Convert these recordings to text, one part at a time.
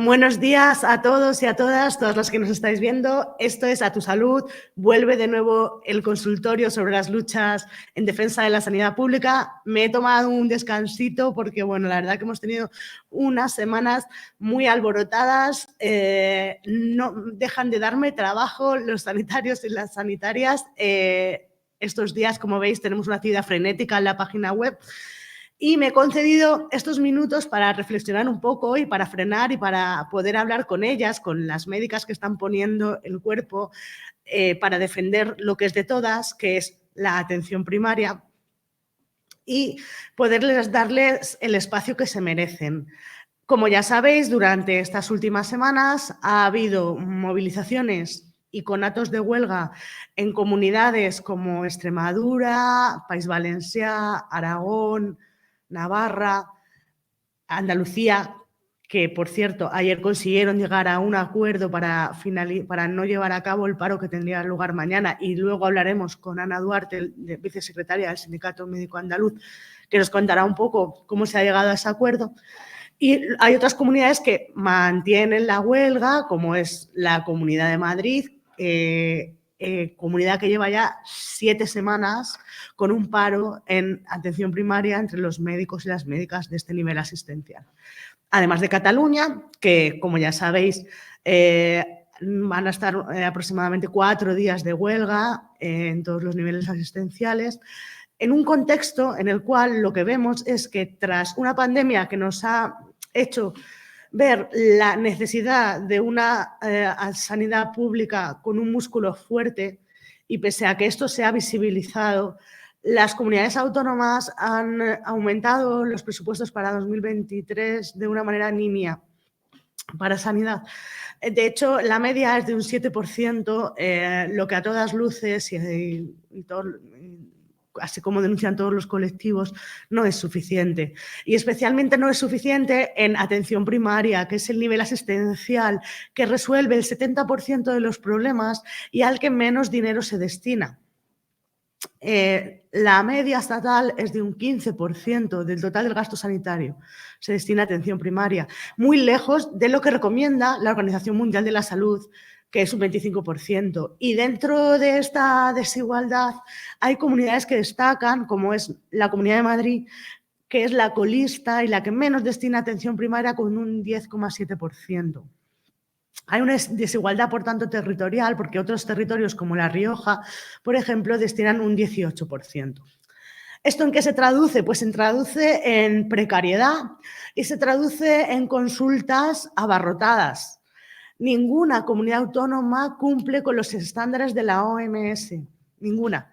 Buenos días a todos y a todas las que nos estáis viendo. Esto es A Tu Salud. Vuelve de nuevo el consultorio sobre las luchas en defensa de la sanidad pública. Me he tomado un descansito porque, bueno, la verdad que hemos tenido unas semanas muy alborotadas. No dejan de darme trabajo los sanitarios y las sanitarias. Estos días, como veis, tenemos una actividad frenética en la página web. Y me he concedido estos minutos para reflexionar un poco y para frenar y para poder hablar con ellas, con las médicas que están poniendo el cuerpo para defender lo que es de todas, que es la atención primaria, y poderles darles el espacio que se merecen. Como ya sabéis, durante estas últimas semanas ha habido movilizaciones y conatos de huelga en comunidades como Extremadura, País Valencià, Aragón, Navarra, Andalucía, que, por cierto, ayer consiguieron llegar a un acuerdo para no llevar a cabo el paro que tendría lugar mañana, y luego hablaremos con Ana Duarte, vicesecretaria del Sindicato Médico Andaluz, que nos contará un poco cómo se ha llegado a ese acuerdo. Y hay otras comunidades que mantienen la huelga, como es la Comunidad de Madrid, comunidad que lleva ya 7 semanas con un paro en atención primaria entre los médicos y las médicas de este nivel asistencial. Además de Cataluña, que, como ya sabéis, van a estar aproximadamente 4 días de huelga en todos los niveles asistenciales, en un contexto en el cual lo que vemos es que, tras una pandemia que nos ha hecho ver la necesidad de una sanidad pública con un músculo fuerte, y pese a que esto se ha visibilizado, las comunidades autónomas han aumentado los presupuestos para 2023 de una manera nimia para sanidad. De hecho, la media es de un 7%, lo que a todas luces así como denuncian todos los colectivos, no es suficiente. Y especialmente no es suficiente en atención primaria, que es el nivel asistencial que resuelve el 70% de los problemas y al que menos dinero se destina. La media estatal es de un 15% del total del gasto sanitario, se destina a atención primaria, muy lejos de lo que recomienda la Organización Mundial de la Salud, que es un 25%. Y dentro de esta desigualdad hay comunidades que destacan, como es la Comunidad de Madrid, que es la colista y la que menos destina a atención primaria, con un 10,7%. Hay una desigualdad, por tanto, territorial, porque otros territorios, como La Rioja, por ejemplo, destinan un 18%. ¿Esto en qué se traduce? Pues se traduce en precariedad y se traduce en consultas abarrotadas. Ninguna comunidad autónoma cumple con los estándares de la OMS, ninguna.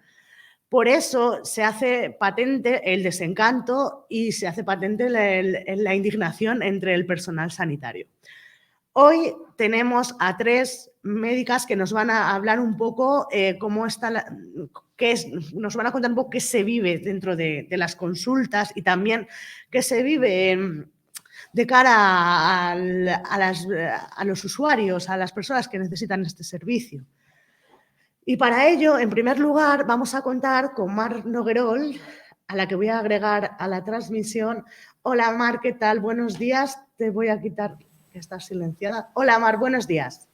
Por eso se hace patente el desencanto y se hace patente la indignación entre el personal sanitario. Hoy tenemos a 3 médicas que nos van a hablar un poco cómo está nos van a contar un poco qué se vive dentro de las consultas y también qué se vive de cara a los usuarios, a las personas que necesitan este servicio. Y para ello, en primer lugar, vamos a contar con Mar Noguerol, a la que voy a agregar a la transmisión. Hola, Mar, ¿qué tal? Buenos días. Te voy a quitar que estás silenciada. Hola, Mar, buenos días.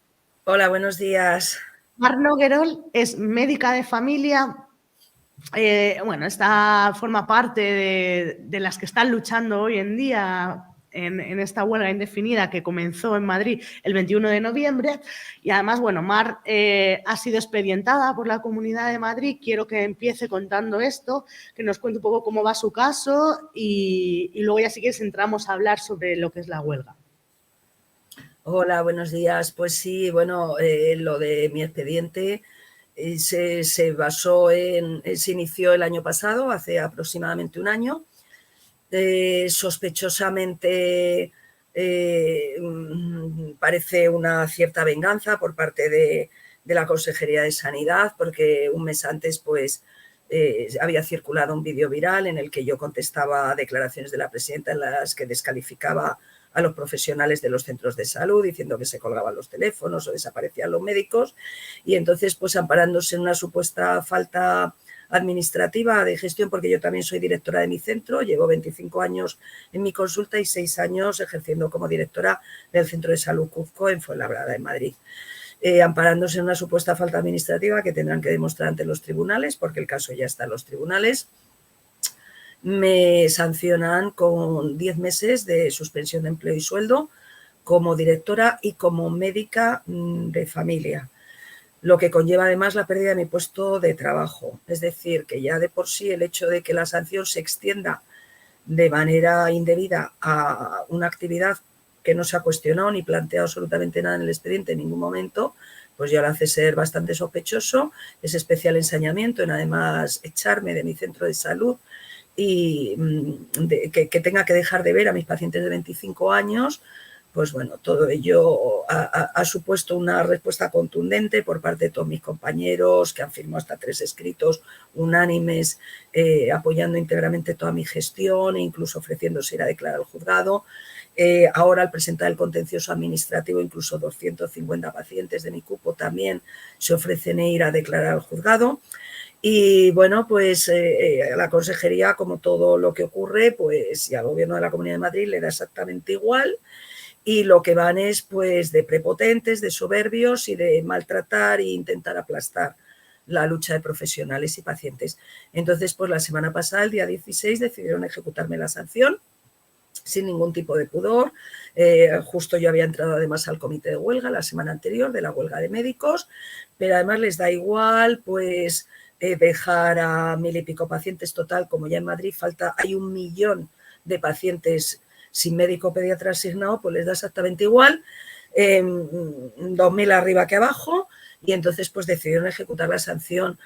Hola, buenos días. Mar Noguerol es médica de familia. Forma parte de las que están luchando hoy en día en esta huelga indefinida que comenzó en Madrid el 21 de noviembre. Y además, bueno, Mar ha sido expedientada por la Comunidad de Madrid. Quiero que empiece contando esto, que nos cuente un poco cómo va su caso y luego ya sí que entramos a hablar sobre lo que es la huelga. Hola, buenos días. Pues sí, bueno, lo de mi expediente se basó se inició el año pasado, hace aproximadamente un año. Sospechosamente parece una cierta venganza por parte de la Consejería de Sanidad, porque un mes antes pues había circulado un vídeo viral en el que yo contestaba a declaraciones de la presidenta en las que descalificaba a los profesionales de los centros de salud, diciendo que se colgaban los teléfonos o desaparecían los médicos, y entonces, pues amparándose en una supuesta falta administrativa de gestión, porque yo también soy directora de mi centro, llevo 25 años en mi consulta y 6 años ejerciendo como directora del Centro de Salud Cuzco en Fuenlabrada, en Madrid. Amparándose en una supuesta falta administrativa que tendrán que demostrar ante los tribunales, porque el caso ya está en los tribunales, me sancionan con 10 meses de suspensión de empleo y sueldo como directora y como médica de familia, lo que conlleva además la pérdida de mi puesto de trabajo. Es decir, que ya de por sí el hecho de que la sanción se extienda de manera indebida a una actividad que no se ha cuestionado ni planteado absolutamente nada en el expediente en ningún momento, pues ya lo hace ser bastante sospechoso. Es especial ensañamiento en además echarme de mi centro de salud y que tenga que dejar de ver a mis pacientes de 25 años, pues bueno, todo ello ha supuesto una respuesta contundente por parte de todos mis compañeros, que han firmado hasta 3 escritos unánimes apoyando íntegramente toda mi gestión e incluso ofreciéndose ir a declarar al juzgado. Ahora, al presentar el contencioso administrativo, incluso 250 pacientes de mi cupo también se ofrecen ir a declarar al juzgado. Y bueno, pues a la consejería, como todo lo que ocurre, pues y al gobierno de la Comunidad de Madrid le da exactamente igual, y lo que van es pues de prepotentes, de soberbios y de maltratar e intentar aplastar la lucha de profesionales y pacientes. Entonces, pues la semana pasada, el día 16, decidieron ejecutarme la sanción sin ningún tipo de pudor. Justo yo había entrado además al comité de huelga la semana anterior, de la huelga de médicos, pero además les da igual pues dejar a 1000 y pico pacientes total, como ya en Madrid hay 1 millón de pacientes sin médico pediatra asignado, pues les da exactamente igual, 2000 arriba que abajo, y entonces pues decidieron ejecutar la sanción.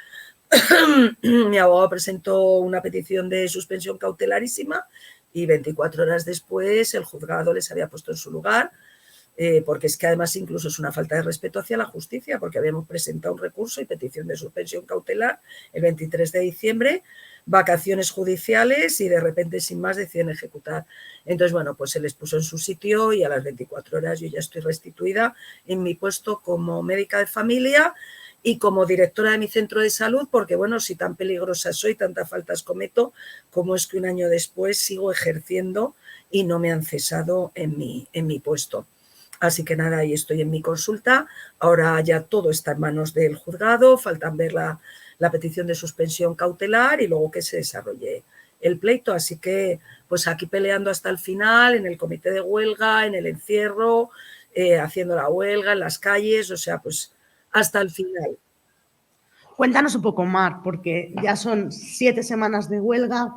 Mi abogado presentó una petición de suspensión cautelarísima y 24 horas después el juzgado les había puesto en su lugar, porque es que además incluso es una falta de respeto hacia la justicia, porque habíamos presentado un recurso y petición de suspensión cautelar el 23 de diciembre, vacaciones judiciales y de repente sin más deciden ejecutar. Entonces, bueno, pues se les puso en su sitio y a las 24 horas yo ya estoy restituida en mi puesto como médica de familia y como directora de mi centro de salud, porque bueno, si tan peligrosa soy, tantas faltas cometo, ¿cómo es que un año después sigo ejerciendo y no me han cesado en mi puesto? Así que nada, ahí estoy en mi consulta. Ahora ya todo está en manos del juzgado, faltan ver la petición de suspensión cautelar y luego que se desarrolle el pleito. Así que pues aquí peleando hasta el final, en el comité de huelga, en el encierro, haciendo la huelga, en las calles, o sea, pues hasta el final. Cuéntanos un poco, Mar, porque ya son 7 semanas de huelga,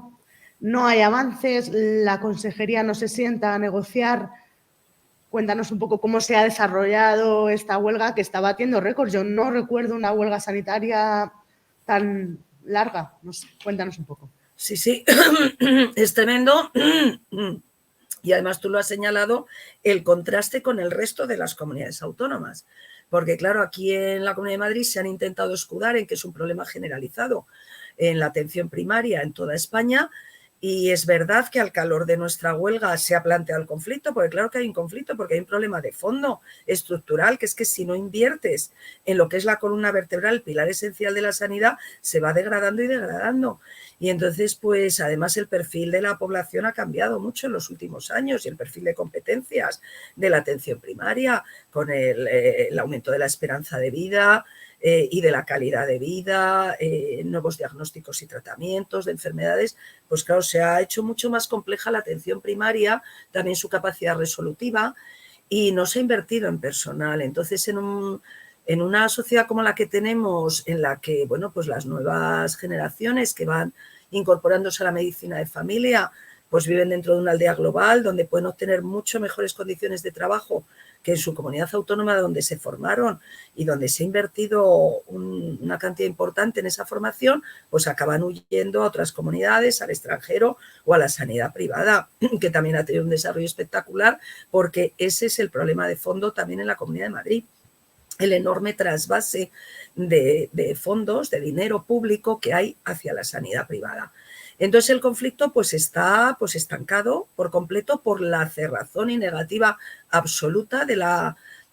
no hay avances, la consejería no se sienta a negociar. Cuéntanos un poco cómo se ha desarrollado esta huelga que está batiendo récords. Yo no recuerdo una huelga sanitaria tan larga. No sé, cuéntanos un poco. Sí, sí, es tremendo. Y además tú lo has señalado, el contraste con el resto de las comunidades autónomas. Porque claro, aquí en la Comunidad de Madrid se han intentado escudar en que es un problema generalizado en la atención primaria en toda España. Y es verdad que al calor de nuestra huelga se ha planteado el conflicto, porque claro que hay un conflicto, porque hay un problema de fondo estructural, que es que si no inviertes en lo que es la columna vertebral, el pilar esencial de la sanidad, se va degradando y degradando. Y entonces, pues además el perfil de la población ha cambiado mucho en los últimos años y el perfil de competencias de la atención primaria, con el aumento de la esperanza de vida, y de la calidad de vida, nuevos diagnósticos y tratamientos de enfermedades, pues claro, se ha hecho mucho más compleja la atención primaria, también su capacidad resolutiva, y no se ha invertido en personal. Entonces, en una sociedad como la que tenemos, en la que, bueno, pues las nuevas generaciones que van incorporándose a la medicina de familia, pues viven dentro de una aldea global donde pueden obtener mucho mejores condiciones de trabajo que en su comunidad autónoma donde se formaron y donde se ha invertido una cantidad importante en esa formación, pues acaban huyendo a otras comunidades, al extranjero o a la sanidad privada, que también ha tenido un desarrollo espectacular, porque ese es el problema de fondo también en la Comunidad de Madrid, el enorme trasvase de fondos, de dinero público que hay hacia la sanidad privada. Entonces el conflicto pues está pues estancado por completo por la cerrazón y negativa absoluta de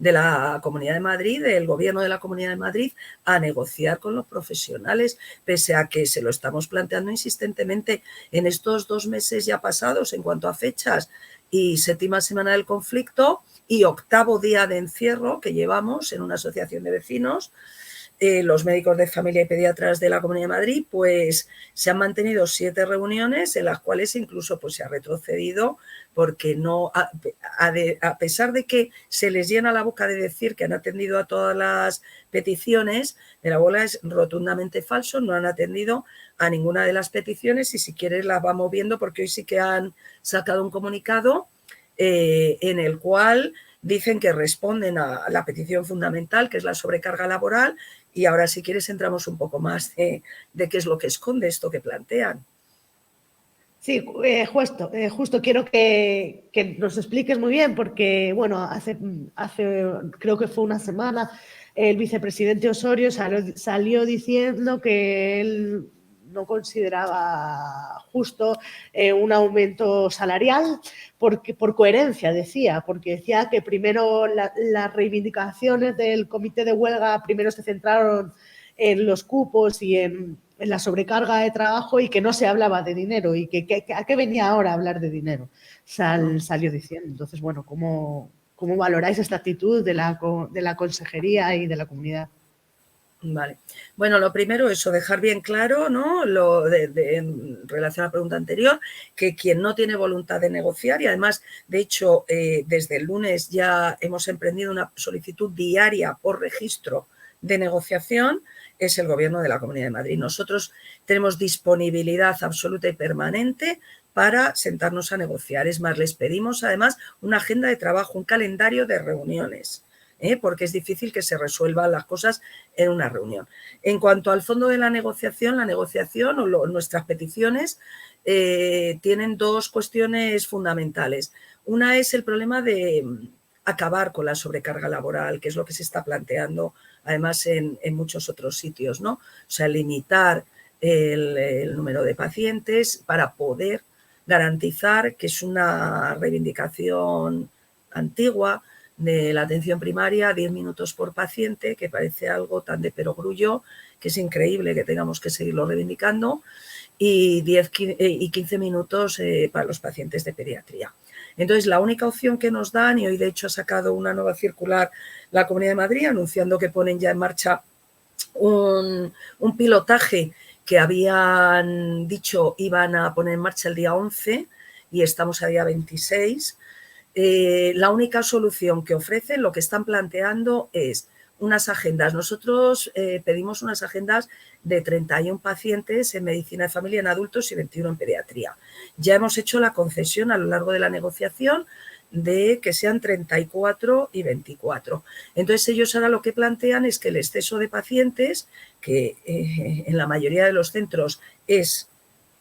de la Comunidad de Madrid, del Gobierno de la Comunidad de Madrid, a negociar con los profesionales, pese a que se lo estamos planteando insistentemente en estos 2 meses ya pasados en cuanto a fechas y 7ª semana del conflicto y 8º día de encierro que llevamos en una asociación de vecinos. Los médicos de familia y pediatras de la Comunidad de Madrid, pues se han mantenido 7 reuniones en las cuales incluso pues, se ha retrocedido porque no, a pesar de que se les llena la boca de decir que han atendido a todas las peticiones, de la bola es rotundamente falso, no han atendido a ninguna de las peticiones y si quieres las vamos viendo porque hoy sí que han sacado un comunicado en el cual dicen que responden a la petición fundamental, que es la sobrecarga laboral, y ahora si quieres entramos un poco más de qué es lo que esconde esto que plantean. Sí, justo quiero que nos expliques muy bien, porque bueno, hace creo que fue una semana, el vicepresidente Osorio salió diciendo que él no consideraba justo un aumento salarial, por coherencia decía, porque decía que primero las reivindicaciones del comité de huelga primero se centraron en los cupos y en la sobrecarga de trabajo y que no se hablaba de dinero y que ¿a qué venía ahora a hablar de dinero? Salió diciendo. Entonces, bueno, ¿cómo valoráis esta actitud de la consejería y de la comunidad? Vale. Bueno, lo primero, eso, dejar bien claro, ¿no? En relación a la pregunta anterior, que quien no tiene voluntad de negociar, y además, de hecho, desde el lunes ya hemos emprendido una solicitud diaria por registro de negociación, es el Gobierno de la Comunidad de Madrid. Nosotros tenemos disponibilidad absoluta y permanente para sentarnos a negociar. Es más, les pedimos además una agenda de trabajo, un calendario de reuniones, porque es difícil que se resuelvan las cosas en una reunión. En cuanto al fondo de la negociación o nuestras peticiones tienen 2 cuestiones fundamentales. Una es el problema de acabar con la sobrecarga laboral, que es lo que se está planteando además en muchos otros sitios, ¿no? O sea, limitar el número de pacientes para poder garantizar que es una reivindicación antigua de la atención primaria, 10 minutos por paciente, que parece algo tan de perogrullo que es increíble que tengamos que seguirlo reivindicando, y 15 minutos para los pacientes de pediatría. Entonces, la única opción que nos dan, y hoy de hecho ha sacado una nueva circular la Comunidad de Madrid anunciando que ponen ya en marcha un pilotaje que habían dicho iban a poner en marcha el día 11 y estamos a día 26. La única solución que ofrecen, lo que están planteando es unas agendas. Nosotros pedimos unas agendas de 31 pacientes en medicina de familia en adultos y 21 en pediatría. Ya hemos hecho la concesión a lo largo de la negociación de que sean 34 y 24. Entonces ellos ahora lo que plantean es que el exceso de pacientes, que en la mayoría de los centros es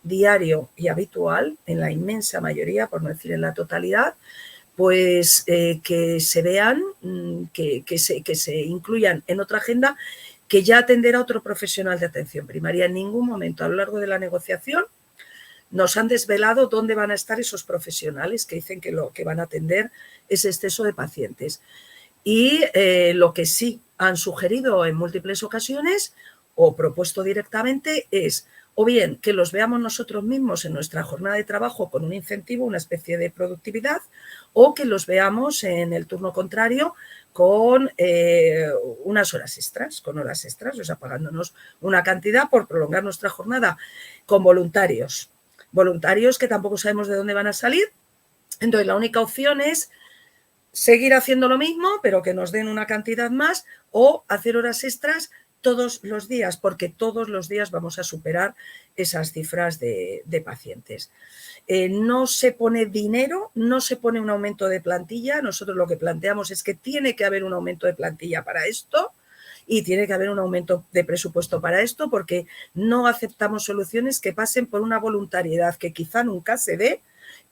diario y habitual, en la inmensa mayoría, por no decir en la totalidad, pues que se vean, que se incluyan en otra agenda, que ya atenderá otro profesional de atención primaria. En ningún momento a lo largo de la negociación nos han desvelado dónde van a estar esos profesionales que dicen que lo que van a atender es exceso de pacientes. Y lo que sí han sugerido en múltiples ocasiones o propuesto directamente es o bien que los veamos nosotros mismos en nuestra jornada de trabajo con un incentivo, una especie de productividad, o que los veamos en el turno contrario con unas horas extras, o sea, pagándonos una cantidad por prolongar nuestra jornada con voluntarios que tampoco sabemos de dónde van a salir. Entonces, la única opción es seguir haciendo lo mismo, pero que nos den una cantidad más, o hacer horas extras todos los días, porque todos los días vamos a superar esas cifras de pacientes. No se pone dinero, no se pone un aumento de plantilla. Nosotros lo que planteamos es que tiene que haber un aumento de plantilla para esto y tiene que haber un aumento de presupuesto para esto, porque no aceptamos soluciones que pasen por una voluntariedad que quizá nunca se dé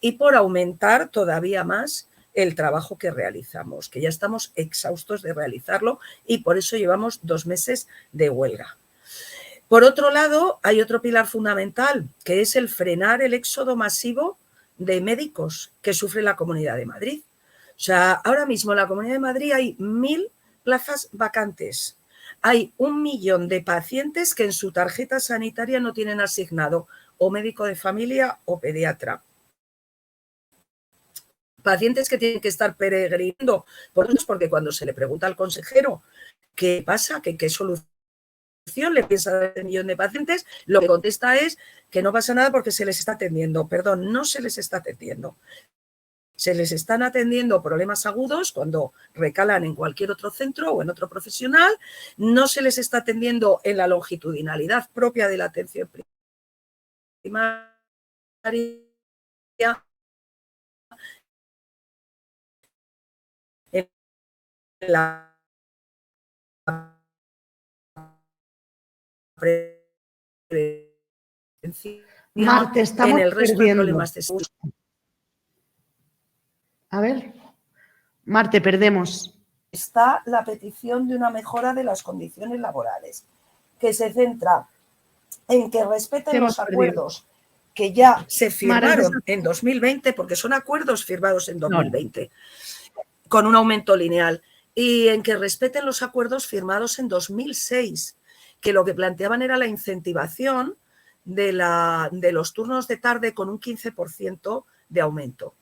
y por aumentar todavía más el trabajo que realizamos, que ya estamos exhaustos de realizarlo y por eso llevamos 2 meses de huelga. Por otro lado, hay otro pilar fundamental, que es el frenar el éxodo masivo de médicos que sufre la Comunidad de Madrid. O sea, ahora mismo en la Comunidad de Madrid hay 1000 plazas vacantes. Hay 1 millón de pacientes que en su tarjeta sanitaria no tienen asignado o médico de familia o pediatra. Pacientes que tienen que estar peregrinando porque cuando se le pregunta al consejero qué pasa, qué solución le piensa dar a 1 millón de pacientes, lo que contesta es que no pasa nada porque se les está atendiendo. Perdón, no se les está atendiendo. Se les están atendiendo problemas agudos cuando recalan en cualquier otro centro o en otro profesional. No se les está atendiendo en la longitudinalidad propia de la atención primaria. En la prevención, Mar, te estamos en el resto perdiendo. de problemas de salud. A ver, Mar, te perdemos. Está la petición de una mejora de las condiciones laborales, que se centra en que respeten los acuerdos que ya se firmaron en 2020, porque son acuerdos firmados en 2020, con un aumento lineal, y en que respeten los acuerdos firmados en 2006, que lo que planteaban era la incentivación de los turnos de tarde con un 15% de aumento.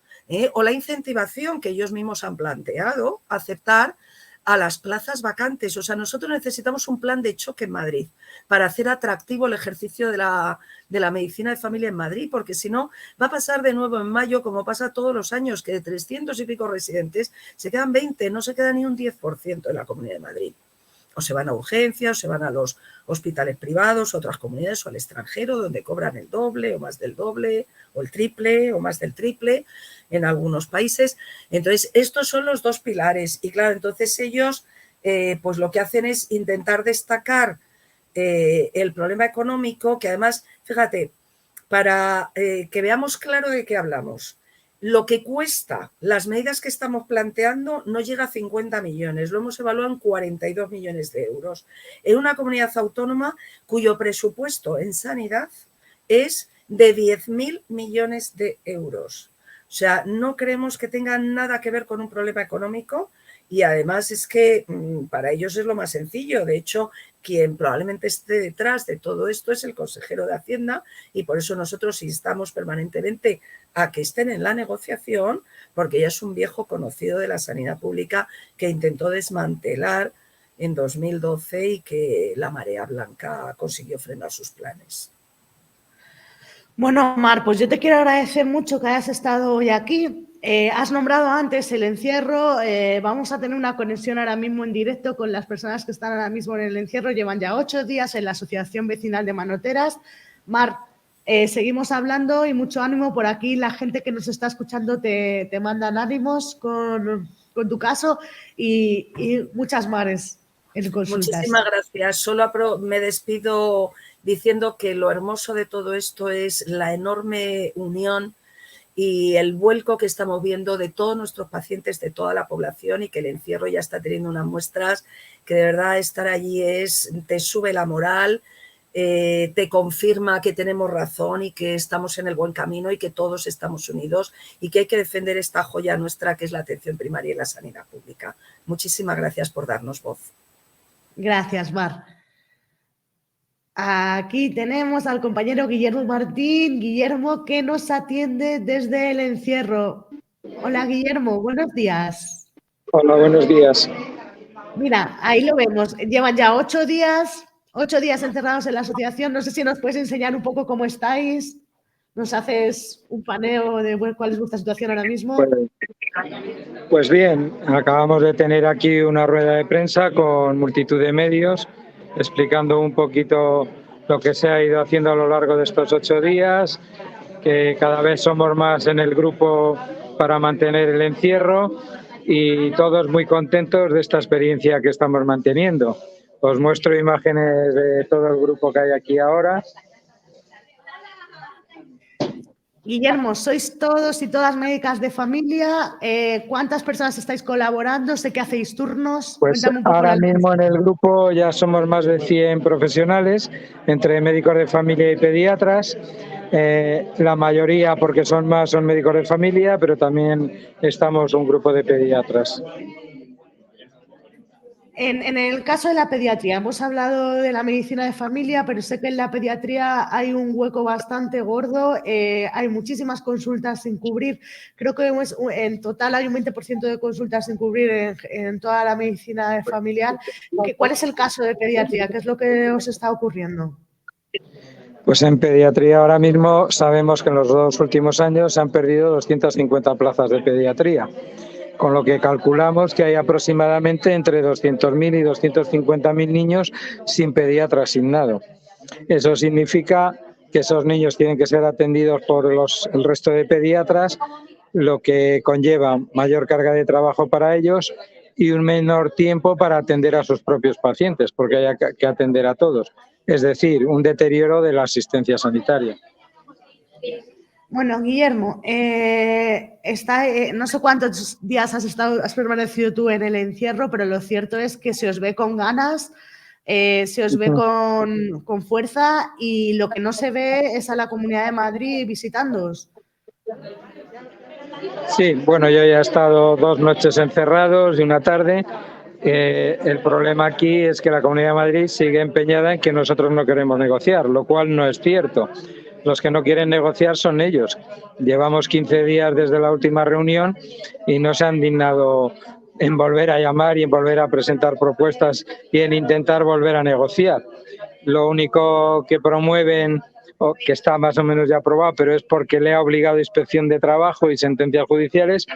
O la incentivación que ellos mismos han planteado, aceptar a las plazas vacantes. O sea, nosotros necesitamos un plan de choque en Madrid para hacer atractivo el ejercicio de la medicina de familia en Madrid, porque si no va a pasar de nuevo en mayo, como pasa todos los años, que de 300 y pico residentes se quedan 20, no se queda ni un 10% en la Comunidad de Madrid. O se van a urgencias, o se van a los hospitales privados, a otras comunidades o al extranjero, donde cobran el doble o más del doble, o el triple o más del triple en algunos países. Entonces, estos son los dos pilares. Y claro, entonces ellos pues lo que hacen es intentar destacar el problema económico, que además, fíjate, para que veamos claro de qué hablamos. Lo que cuesta las medidas que estamos planteando no llega a 50 millones, lo hemos evaluado en 42 millones de euros. En una comunidad autónoma cuyo presupuesto en sanidad es de 10.000 millones de euros. O sea, no creemos que tenga nada que ver con un problema económico y además es que para ellos es lo más sencillo. De hecho, quien probablemente esté detrás de todo esto es el consejero de Hacienda y por eso nosotros instamos permanentemente a que estén en la negociación, porque ya es un viejo conocido de la sanidad pública que intentó desmantelar en 2012 y que la marea blanca consiguió frenar sus planes. Bueno, Mar, pues yo te quiero agradecer mucho que hayas estado hoy aquí. Has nombrado antes el encierro. Vamos a tener una conexión ahora mismo en directo con las personas que están ahora mismo en el encierro. Llevan ya 8 días en la Asociación Vecinal de Manoteras. Mar, seguimos hablando y mucho ánimo por aquí. La gente que nos está escuchando te mandan ánimos con tu caso y muchas mares en consultas. Muchísimas gracias. Solo me despido diciendo que lo hermoso de todo esto es la enorme unión y el vuelco que estamos viendo de todos nuestros pacientes, de toda la población, y que el encierro ya está teniendo unas muestras que de verdad estar allí te sube la moral, te confirma que tenemos razón y que estamos en el buen camino y que todos estamos unidos y que hay que defender esta joya nuestra que es la atención primaria y la sanidad pública. Muchísimas gracias por darnos voz. Gracias, Mar. Aquí tenemos al compañero Guillermo Martín. Guillermo, que nos atiende desde el encierro. Hola, Guillermo, buenos días. Hola, buenos días. Mira, ahí lo vemos. Llevan ya 8 días encerrados en la asociación. No sé si nos puedes enseñar un poco cómo estáis. ¿Nos haces un paneo de cuál es vuestra situación ahora mismo? Pues bien, acabamos de tener aquí una rueda de prensa con multitud de medios explicando un poquito lo que se ha ido haciendo a lo largo de estos 8 días, que cada vez somos más en el grupo para mantener el encierro y todos muy contentos de esta experiencia que estamos manteniendo. Os muestro imágenes de todo el grupo que hay aquí ahora. Guillermo, sois todos y todas médicas de familia. ¿Cuántas personas estáis colaborando? Sé que hacéis turnos. Pues ahora mismo en el grupo ya somos más de 100 profesionales, entre médicos de familia y pediatras. La mayoría, porque son más, son médicos de familia, pero también estamos un grupo de pediatras. En el caso de la pediatría, hemos hablado de la medicina de familia, pero sé que en la pediatría hay un hueco bastante gordo, hay muchísimas consultas sin cubrir. Creo que en total hay un 20% de consultas sin cubrir en toda la medicina familiar. ¿Cuál es el caso de pediatría? ¿Qué es lo que os está ocurriendo? Pues en pediatría ahora mismo sabemos que en los 2 últimos años se han perdido 250 plazas de pediatría, con lo que calculamos que hay aproximadamente entre 200.000 y 250.000 niños sin pediatra asignado. Eso significa que esos niños tienen que ser atendidos por el resto de pediatras, lo que conlleva mayor carga de trabajo para ellos y un menor tiempo para atender a sus propios pacientes, porque hay que atender a todos. Es decir, un deterioro de la asistencia sanitaria. Bueno, Guillermo, no sé cuántos días has permanecido tú en el encierro, pero lo cierto es que se os ve con ganas, se os ve con fuerza y lo que no se ve es a la Comunidad de Madrid visitándoos. Sí, bueno, yo ya he estado 2 noches encerrados y una tarde. El problema aquí es que la Comunidad de Madrid sigue empeñada en que nosotros no queremos negociar, lo cual no es cierto. Los que no quieren negociar son ellos. Llevamos 15 días desde la última reunión y no se han dignado en volver a llamar y en volver a presentar propuestas y en intentar volver a negociar. Lo único que promueven, o que está más o menos ya aprobado, pero es porque le ha obligado Inspección de Trabajo y sentencias judiciales,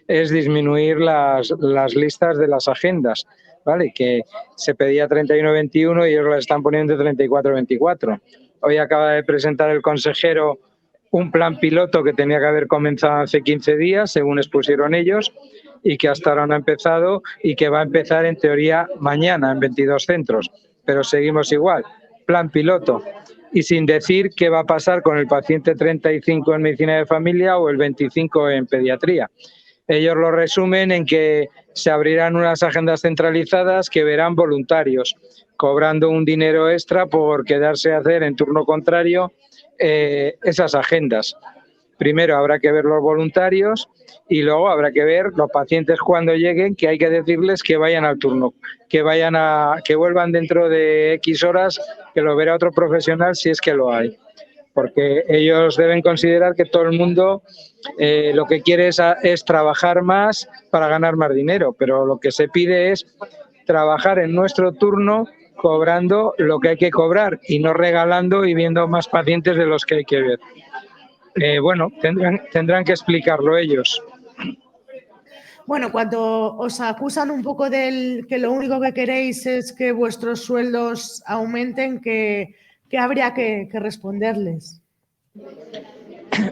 es disminuir las listas de las agendas, ¿vale? Que se pedía 31-21 y ellos las están poniendo 34-24. Hoy acaba de presentar el consejero un plan piloto que tenía que haber comenzado hace 15 días, según expusieron ellos, y que hasta ahora no ha empezado y que va a empezar en teoría mañana en 22 centros. Pero seguimos igual, plan piloto, y sin decir qué va a pasar con el paciente 35 en medicina de familia o el 25 en pediatría. Ellos lo resumen en que se abrirán unas agendas centralizadas que verán voluntarios cobrando un dinero extra por quedarse a hacer en turno contrario esas agendas. Primero habrá que ver los voluntarios y luego habrá que ver los pacientes cuando lleguen, que hay que decirles que vayan al turno, que vuelvan dentro de X horas, que lo verá otro profesional si es que lo hay. Porque ellos deben considerar que todo el mundo lo que quiere es trabajar más para ganar más dinero, pero lo que se pide es trabajar en nuestro turno cobrando lo que hay que cobrar y no regalando y viendo más pacientes de los que hay que ver. Bueno, tendrán que explicarlo ellos. Bueno, cuando os acusan un poco de que lo único que queréis es que vuestros sueldos aumenten, ¿qué habría que responderles?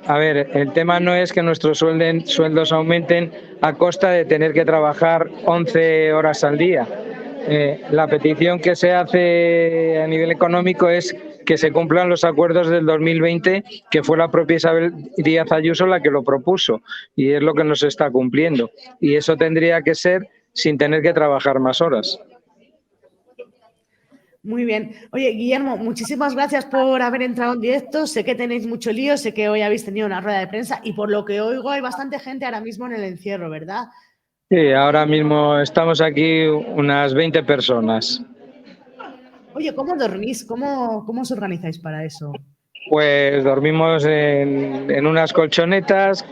A ver, el tema no es que nuestros sueldos aumenten a costa de tener que trabajar 11 horas al día. La petición que se hace a nivel económico es que se cumplan los acuerdos del 2020, que fue la propia Isabel Díaz Ayuso la que lo propuso, y es lo que no se está cumpliendo. Y eso tendría que ser sin tener que trabajar más horas. Muy bien. Oye, Guillermo, muchísimas gracias por haber entrado en directo. Sé que tenéis mucho lío, sé que hoy habéis tenido una rueda de prensa y por lo que oigo hay bastante gente ahora mismo en el encierro, ¿verdad? Sí, ahora mismo estamos aquí unas 20 personas. Oye, ¿cómo dormís? ¿Cómo os organizáis para eso? Pues dormimos en unas colchonetas,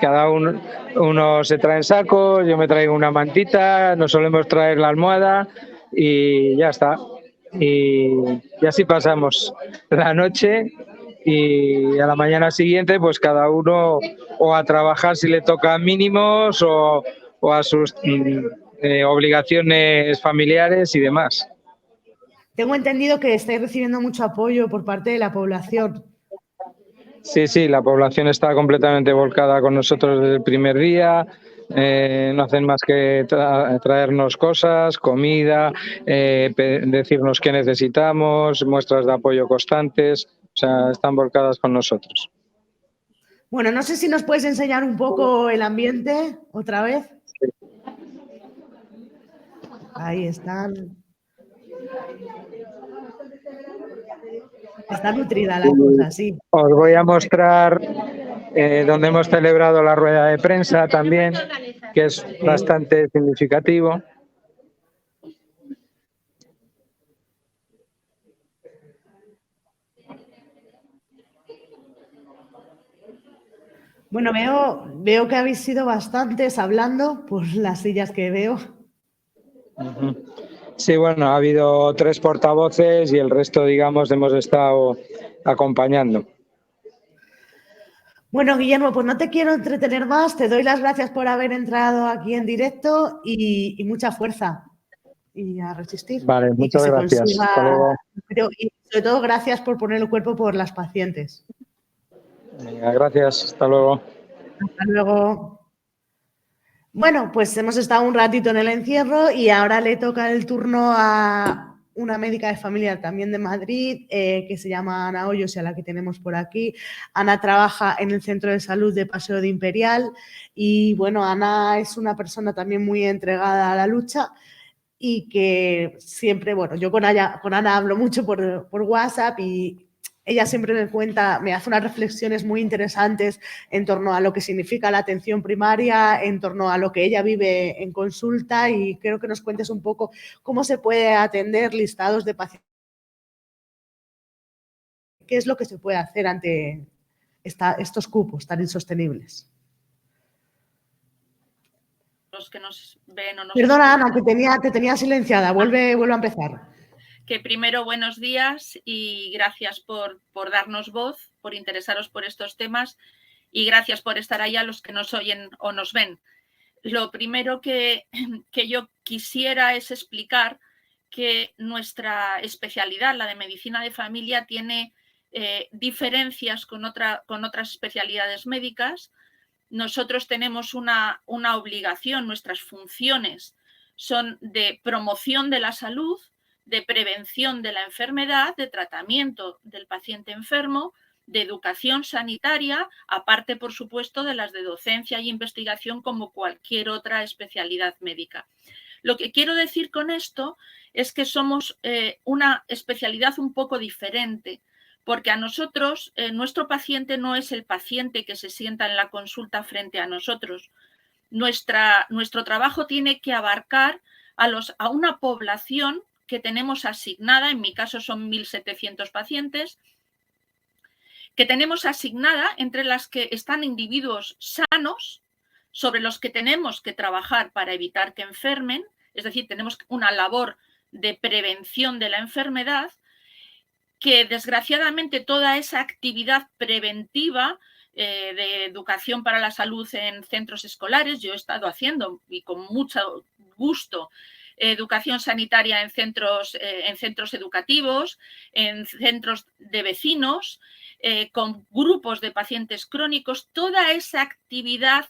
cada uno se trae sacos, yo me traigo una mantita, nos solemos traer la almohada y ya está. Y así pasamos la noche y a la mañana siguiente pues cada uno o a trabajar si le toca mínimos o a sus obligaciones familiares y demás. Tengo entendido que estáis recibiendo mucho apoyo por parte de la población. Sí, la población está completamente volcada con nosotros desde el primer día. No hacen más que traernos cosas, comida, decirnos qué necesitamos, muestras de apoyo constantes. O sea, están volcadas con nosotros. Bueno, no sé si nos puedes enseñar un poco el ambiente otra vez. Ahí están. Está nutrida la cosa, sí. Os voy a mostrar donde hemos celebrado la rueda de prensa también, que es bastante significativo. Bueno, veo que habéis sido bastantes hablando por las sillas que veo. Sí, bueno, ha habido 3 portavoces y el resto, digamos, hemos estado acompañando. Bueno, Guillermo, pues no te quiero entretener más. Te doy las gracias por haber entrado aquí en directo y mucha fuerza. Y a resistir. Vale, Y que muchas se gracias. consiga. Hasta luego. Y sobre todo, gracias por poner el cuerpo por las pacientes. Venga, gracias. Hasta luego. Hasta luego. Bueno, pues hemos estado un ratito en el encierro y ahora le toca el turno a una médica de familia también de Madrid, que se llama Ana Hoyos y a la que tenemos por aquí. Ana trabaja en el Centro de Salud de Paseo de Imperial y, bueno, Ana es una persona también muy entregada a la lucha y que siempre, bueno, yo con Ana hablo mucho por WhatsApp y ella siempre me cuenta, me hace unas reflexiones muy interesantes en torno a lo que significa la atención primaria, en torno a lo que ella vive en consulta y creo que nos cuentes un poco cómo se puede atender listados de pacientes, qué es lo que se puede hacer ante estos cupos tan insostenibles. Los que nos ven o nos Perdona, escuchan. Ana, que te tenía silenciada. Vuelve a empezar. Que primero, buenos días y gracias por darnos voz, por interesaros por estos temas y gracias por estar ahí a los que nos oyen o nos ven. Lo primero que yo quisiera es explicar que nuestra especialidad, la de medicina de familia, tiene diferencias con otras especialidades médicas. Nosotros tenemos una obligación, nuestras funciones son de promoción de la salud, de prevención de la enfermedad, de tratamiento del paciente enfermo, de educación sanitaria, aparte, por supuesto, de las de docencia y investigación como cualquier otra especialidad médica. Lo que quiero decir con esto es que somos una especialidad un poco diferente, porque a nosotros, nuestro paciente no es el paciente que se sienta en la consulta frente a nosotros. Nuestro trabajo tiene que abarcar a una población que tenemos asignada, en mi caso son 1.700 pacientes, que tenemos asignada entre las que están individuos sanos, sobre los que tenemos que trabajar para evitar que enfermen, es decir, tenemos una labor de prevención de la enfermedad, que desgraciadamente toda esa actividad preventiva de educación para la salud en centros escolares, yo he estado haciendo y con mucho gusto educación sanitaria en centros educativos, en centros de vecinos, con grupos de pacientes crónicos, toda esa actividad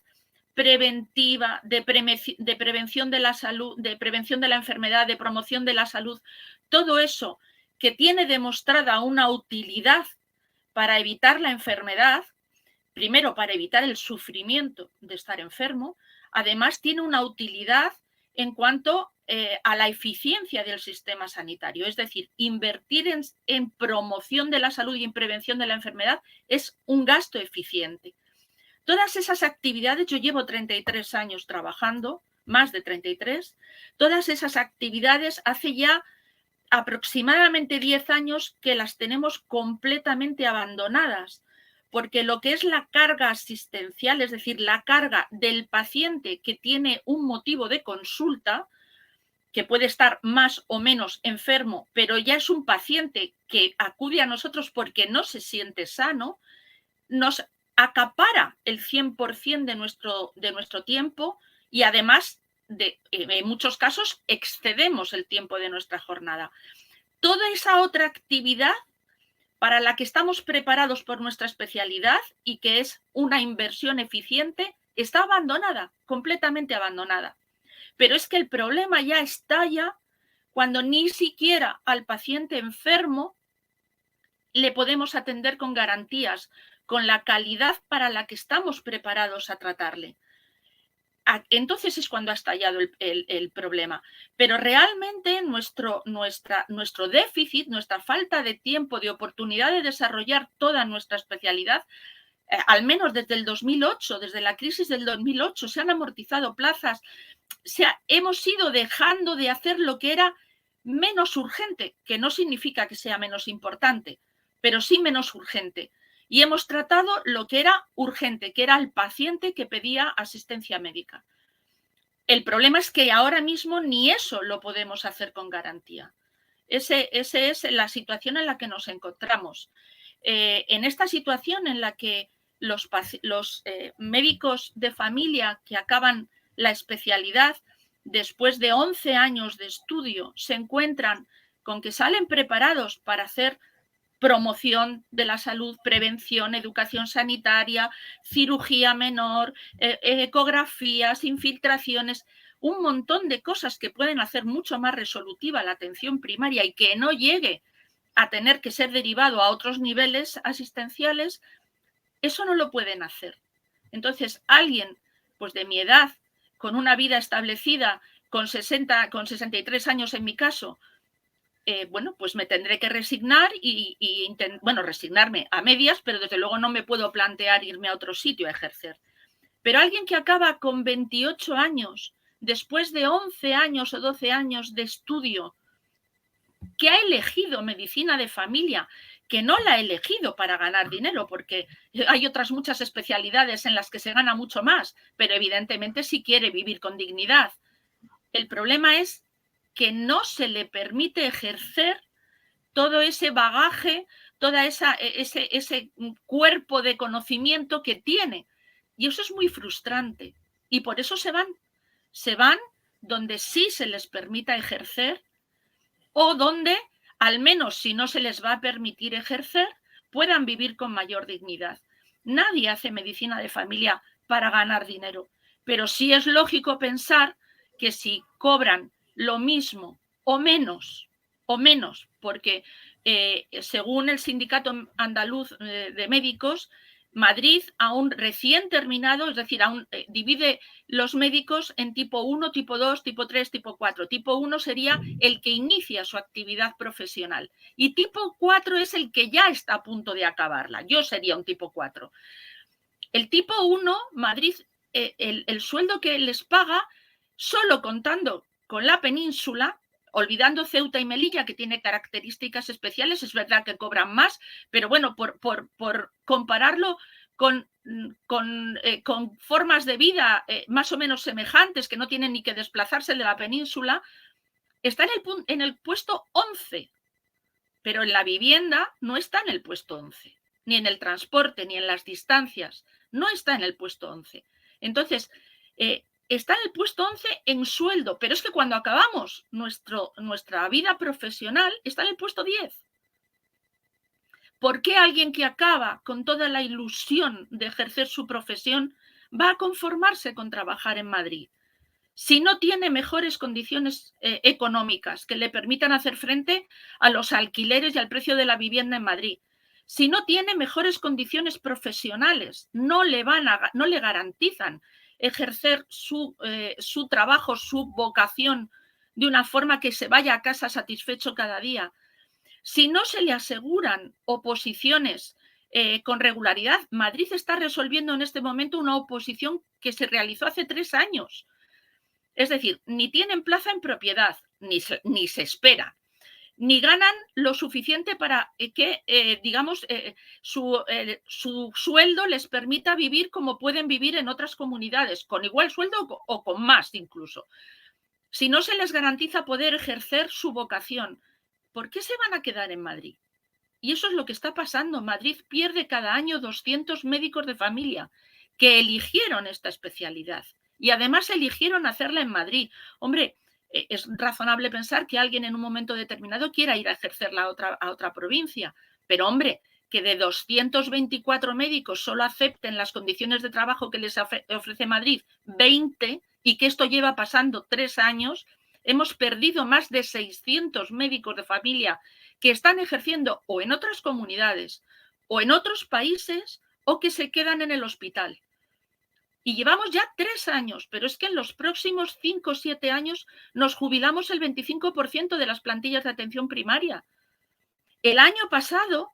preventiva, de prevención de la salud, de prevención de la enfermedad, de promoción de la salud, todo eso que tiene demostrada una utilidad para evitar la enfermedad, primero para evitar el sufrimiento de estar enfermo, además tiene una utilidad en cuanto a la eficiencia del sistema sanitario, es decir, invertir en promoción de la salud y en prevención de la enfermedad es un gasto eficiente. Todas esas actividades, yo llevo 33 años trabajando, más de 33, todas esas actividades hace ya aproximadamente 10 años que las tenemos completamente abandonadas, porque lo que es la carga asistencial, es decir, la carga del paciente que tiene un motivo de consulta, que puede estar más o menos enfermo, pero ya es un paciente que acude a nosotros porque no se siente sano, nos acapara el 100% de nuestro tiempo y además, en muchos casos, excedemos el tiempo de nuestra jornada. Toda esa otra actividad para la que estamos preparados por nuestra especialidad y que es una inversión eficiente, está abandonada, completamente abandonada. Pero es que el problema ya estalla cuando ni siquiera al paciente enfermo le podemos atender con garantías, con la calidad para la que estamos preparados a tratarle. entonces es cuando ha estallado el problema. Pero realmente nuestro déficit, nuestra falta de tiempo, de oportunidad de desarrollar toda nuestra especialidad, al menos desde el 2008, desde la crisis del 2008, se han amortizado plazas, hemos ido dejando de hacer lo que era menos urgente, que no significa que sea menos importante, pero sí menos urgente. Y hemos tratado lo que era urgente, que era el paciente que pedía asistencia médica. El problema es que ahora mismo ni eso lo podemos hacer con garantía. Esa es la situación en la que nos encontramos. En esta situación en la que los médicos de familia que acaban la especialidad después de 11 años de estudio se encuentran con que salen preparados para hacer promoción de la salud, prevención, educación sanitaria, cirugía menor, ecografías, infiltraciones, un montón de cosas que pueden hacer mucho más resolutiva la atención primaria y que no llegue a tener que ser derivado a otros niveles asistenciales, eso no lo pueden hacer. Entonces, alguien pues de mi edad, con una vida establecida, con 63 años en mi caso, bueno, pues me tendré que resignar resignarme a medias, pero desde luego no me puedo plantear irme a otro sitio a ejercer. Pero alguien que acaba con 28 años, después de 11 años o 12 años de estudio, que ha elegido medicina de familia, que no la ha elegido para ganar dinero, porque hay otras muchas especialidades en las que se gana mucho más, pero evidentemente si quiere vivir con dignidad. El problema es que no se le permite ejercer todo ese bagaje, todo ese cuerpo de conocimiento que tiene. Y eso es muy frustrante. Y por eso se van donde sí se les permita ejercer o donde, al menos si no se les va a permitir ejercer, puedan vivir con mayor dignidad. Nadie hace medicina de familia para ganar dinero, pero sí es lógico pensar que si cobran lo mismo o menos, porque según el Sindicato Andaluz de Médicos, Madrid, aún recién terminado, es decir, aún divide los médicos en tipo 1, tipo 2, tipo 3, tipo 4. Tipo 1 sería el que inicia su actividad profesional y tipo 4 es el que ya está a punto de acabarla. Yo sería un tipo 4. El tipo 1, Madrid, el sueldo que les paga, solo contando con la península, olvidando Ceuta y Melilla, que tiene características especiales, es verdad que cobran más, pero bueno, por compararlo con formas de vida más o menos semejantes, que no tienen ni que desplazarse de la península, está en el puesto 11, pero en la vivienda no está en el puesto 11, ni en el transporte, ni en las distancias, no está en el puesto 11. Entonces, está en el puesto 11 en sueldo, pero es que cuando acabamos nuestra vida profesional está en el puesto 10. ¿Por qué alguien que acaba con toda la ilusión de ejercer su profesión va a conformarse con trabajar en Madrid? Si no tiene mejores condiciones económicas que le permitan hacer frente a los alquileres y al precio de la vivienda en Madrid, si no tiene mejores condiciones profesionales, no le garantizan ejercer su trabajo, su vocación de una forma que se vaya a casa satisfecho cada día, si no se le aseguran oposiciones con regularidad. Madrid está resolviendo en este momento una oposición que se realizó hace 3 años. Es decir, ni tienen plaza en propiedad, ni se espera, ni ganan lo suficiente para que, su sueldo les permita vivir como pueden vivir en otras comunidades, con igual sueldo o con más incluso. Si no se les garantiza poder ejercer su vocación, ¿por qué se van a quedar en Madrid? Y eso es lo que está pasando. Madrid pierde cada año 200 médicos de familia que eligieron esta especialidad. Y además eligieron hacerla en Madrid. Hombre, es razonable pensar que alguien en un momento determinado quiera ir a ejercerla a otra provincia. Pero, hombre, que de 224 médicos solo acepten las condiciones de trabajo que les ofrece Madrid 20 y que esto lleva pasando 3 años, hemos perdido más de 600 médicos de familia que están ejerciendo o en otras comunidades o en otros países o que se quedan en el hospital. Y llevamos ya 3 años, pero es que en los próximos 5 o 7 años nos jubilamos el 25% de las plantillas de atención primaria. El año pasado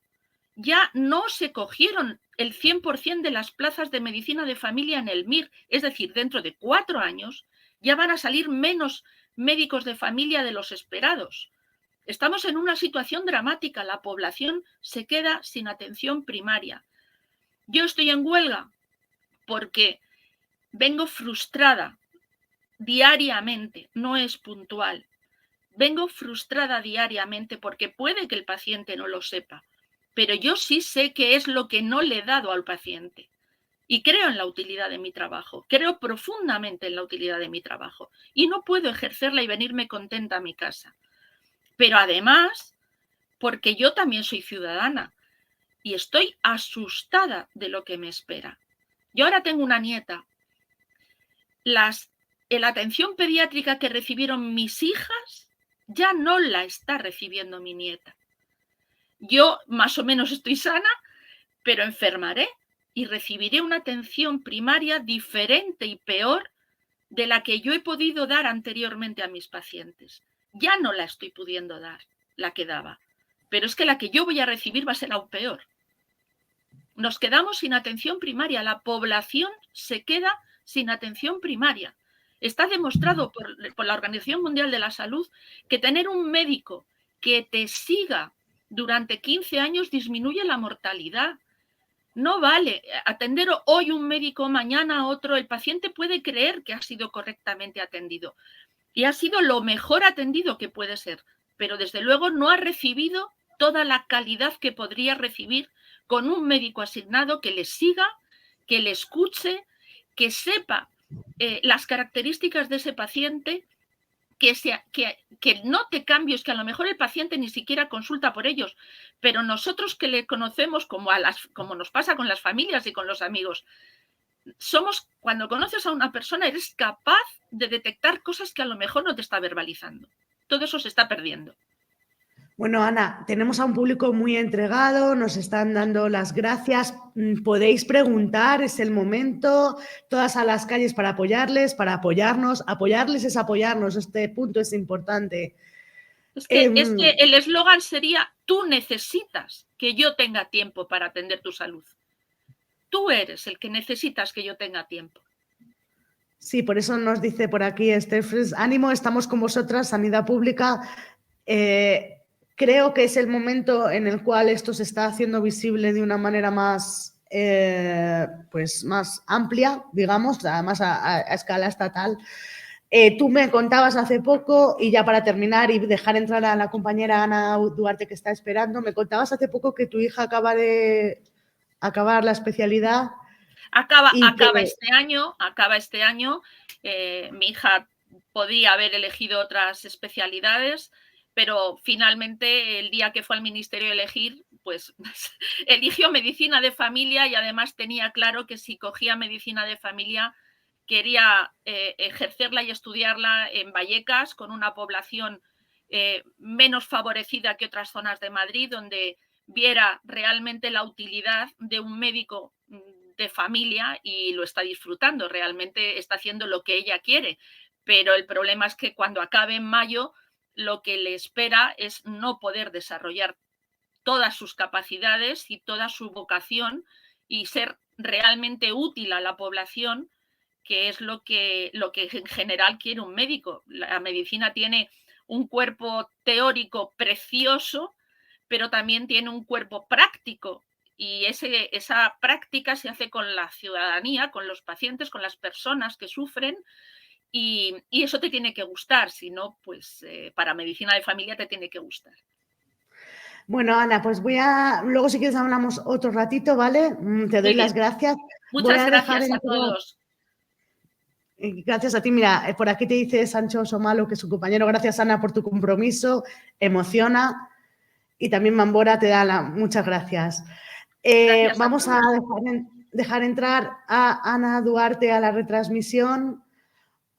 ya no se cogieron el 100% de las plazas de medicina de familia en el MIR, es decir, dentro de 4 años ya van a salir menos médicos de familia de los esperados. Estamos en una situación dramática, la población se queda sin atención primaria. Yo estoy en huelga porque vengo frustrada diariamente, no es puntual. Vengo frustrada diariamente porque puede que el paciente no lo sepa, pero yo sí sé qué es lo que no le he dado al paciente. Y creo en la utilidad de mi trabajo, creo profundamente en la utilidad de mi trabajo y no puedo ejercerla y venirme contenta a mi casa. Pero además, porque yo también soy ciudadana y estoy asustada de lo que me espera. Yo ahora tengo una nieta. La atención pediátrica que recibieron mis hijas ya no la está recibiendo mi nieta. Yo más o menos estoy sana, pero enfermaré y recibiré una atención primaria diferente y peor de la que yo he podido dar anteriormente a mis pacientes. Ya no la estoy pudiendo dar, la que daba, pero es que la que yo voy a recibir va a ser aún peor. Nos quedamos sin atención primaria, la población se queda sin atención primaria. Está demostrado por la Organización Mundial de la Salud que tener un médico que te siga durante 15 años disminuye la mortalidad. No vale atender hoy un médico, mañana otro. El paciente puede creer que ha sido correctamente atendido y ha sido lo mejor atendido que puede ser, pero desde luego no ha recibido toda la calidad que podría recibir con un médico asignado que le siga, que le escuche, que sepa las características de ese paciente, que note cambios que a lo mejor el paciente ni siquiera consulta por ellos, pero nosotros que le conocemos como nos pasa con las familias y con los amigos, cuando conoces a una persona eres capaz de detectar cosas que a lo mejor no te está verbalizando. Todo eso se está perdiendo. Bueno, Ana, tenemos a un público muy entregado, nos están dando las gracias. Podéis preguntar, es el momento, todas a las calles para apoyarles, para apoyarnos. Apoyarles es apoyarnos, este punto es importante. Es que el eslogan sería: tú necesitas que yo tenga tiempo para atender tu salud. Tú eres el que necesitas que yo tenga tiempo. Sí, por eso nos dice por aquí Estefres, ánimo, estamos con vosotras, sanidad pública. Creo que es el momento en el cual esto se está haciendo visible de una manera más, pues más amplia, digamos, además a escala estatal. Tú me contabas hace poco, y ya para terminar y dejar entrar a la compañera Ana Duarte que está esperando, me contabas hace poco que tu hija acaba de acabar la especialidad. Acaba este año. Mi hija podía haber elegido otras especialidades, pero finalmente el día que fue al ministerio a elegir, pues eligió medicina de familia y además tenía claro que si cogía medicina de familia quería ejercerla y estudiarla en Vallecas, con una población menos favorecida que otras zonas de Madrid, donde viera realmente la utilidad de un médico de familia, y lo está disfrutando, realmente está haciendo lo que ella quiere, pero el problema es que cuando acabe en mayo lo que le espera es no poder desarrollar todas sus capacidades y toda su vocación y ser realmente útil a la población, que es lo que en general quiere un médico. La medicina tiene un cuerpo teórico precioso, pero también tiene un cuerpo práctico, y esa práctica se hace con la ciudadanía, con los pacientes, con las personas que sufren, y eso te tiene que gustar, si no, pues para medicina de familia te tiene que gustar. Bueno, Ana, pues luego si quieres hablamos otro ratito, ¿vale? Te doy las gracias. Muchas gracias a todos. Gracias a ti. Mira, por aquí te dice Sancho Somalo, que es su compañero. Gracias, Ana, por tu compromiso. Emociona. Y también Mambora te da muchas gracias. Vamos a dejar entrar a Ana Duarte a la retransmisión.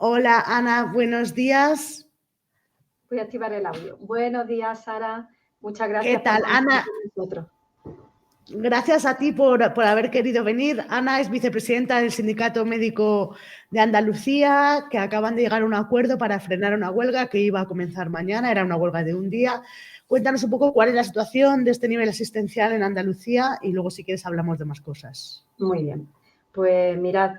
Hola, Ana, buenos días. Voy a activar el audio. Buenos días, Sara. Muchas gracias. ¿Qué tal, Ana? Nosotros. Gracias a ti por haber querido venir. Ana es vicepresidenta del Sindicato Médico de Andalucía, que acaban de llegar a un acuerdo para frenar una huelga que iba a comenzar mañana, era una huelga de un día. Cuéntanos un poco cuál es la situación de este nivel asistencial en Andalucía y luego, si quieres, hablamos de más cosas. Muy bien. Pues mirad,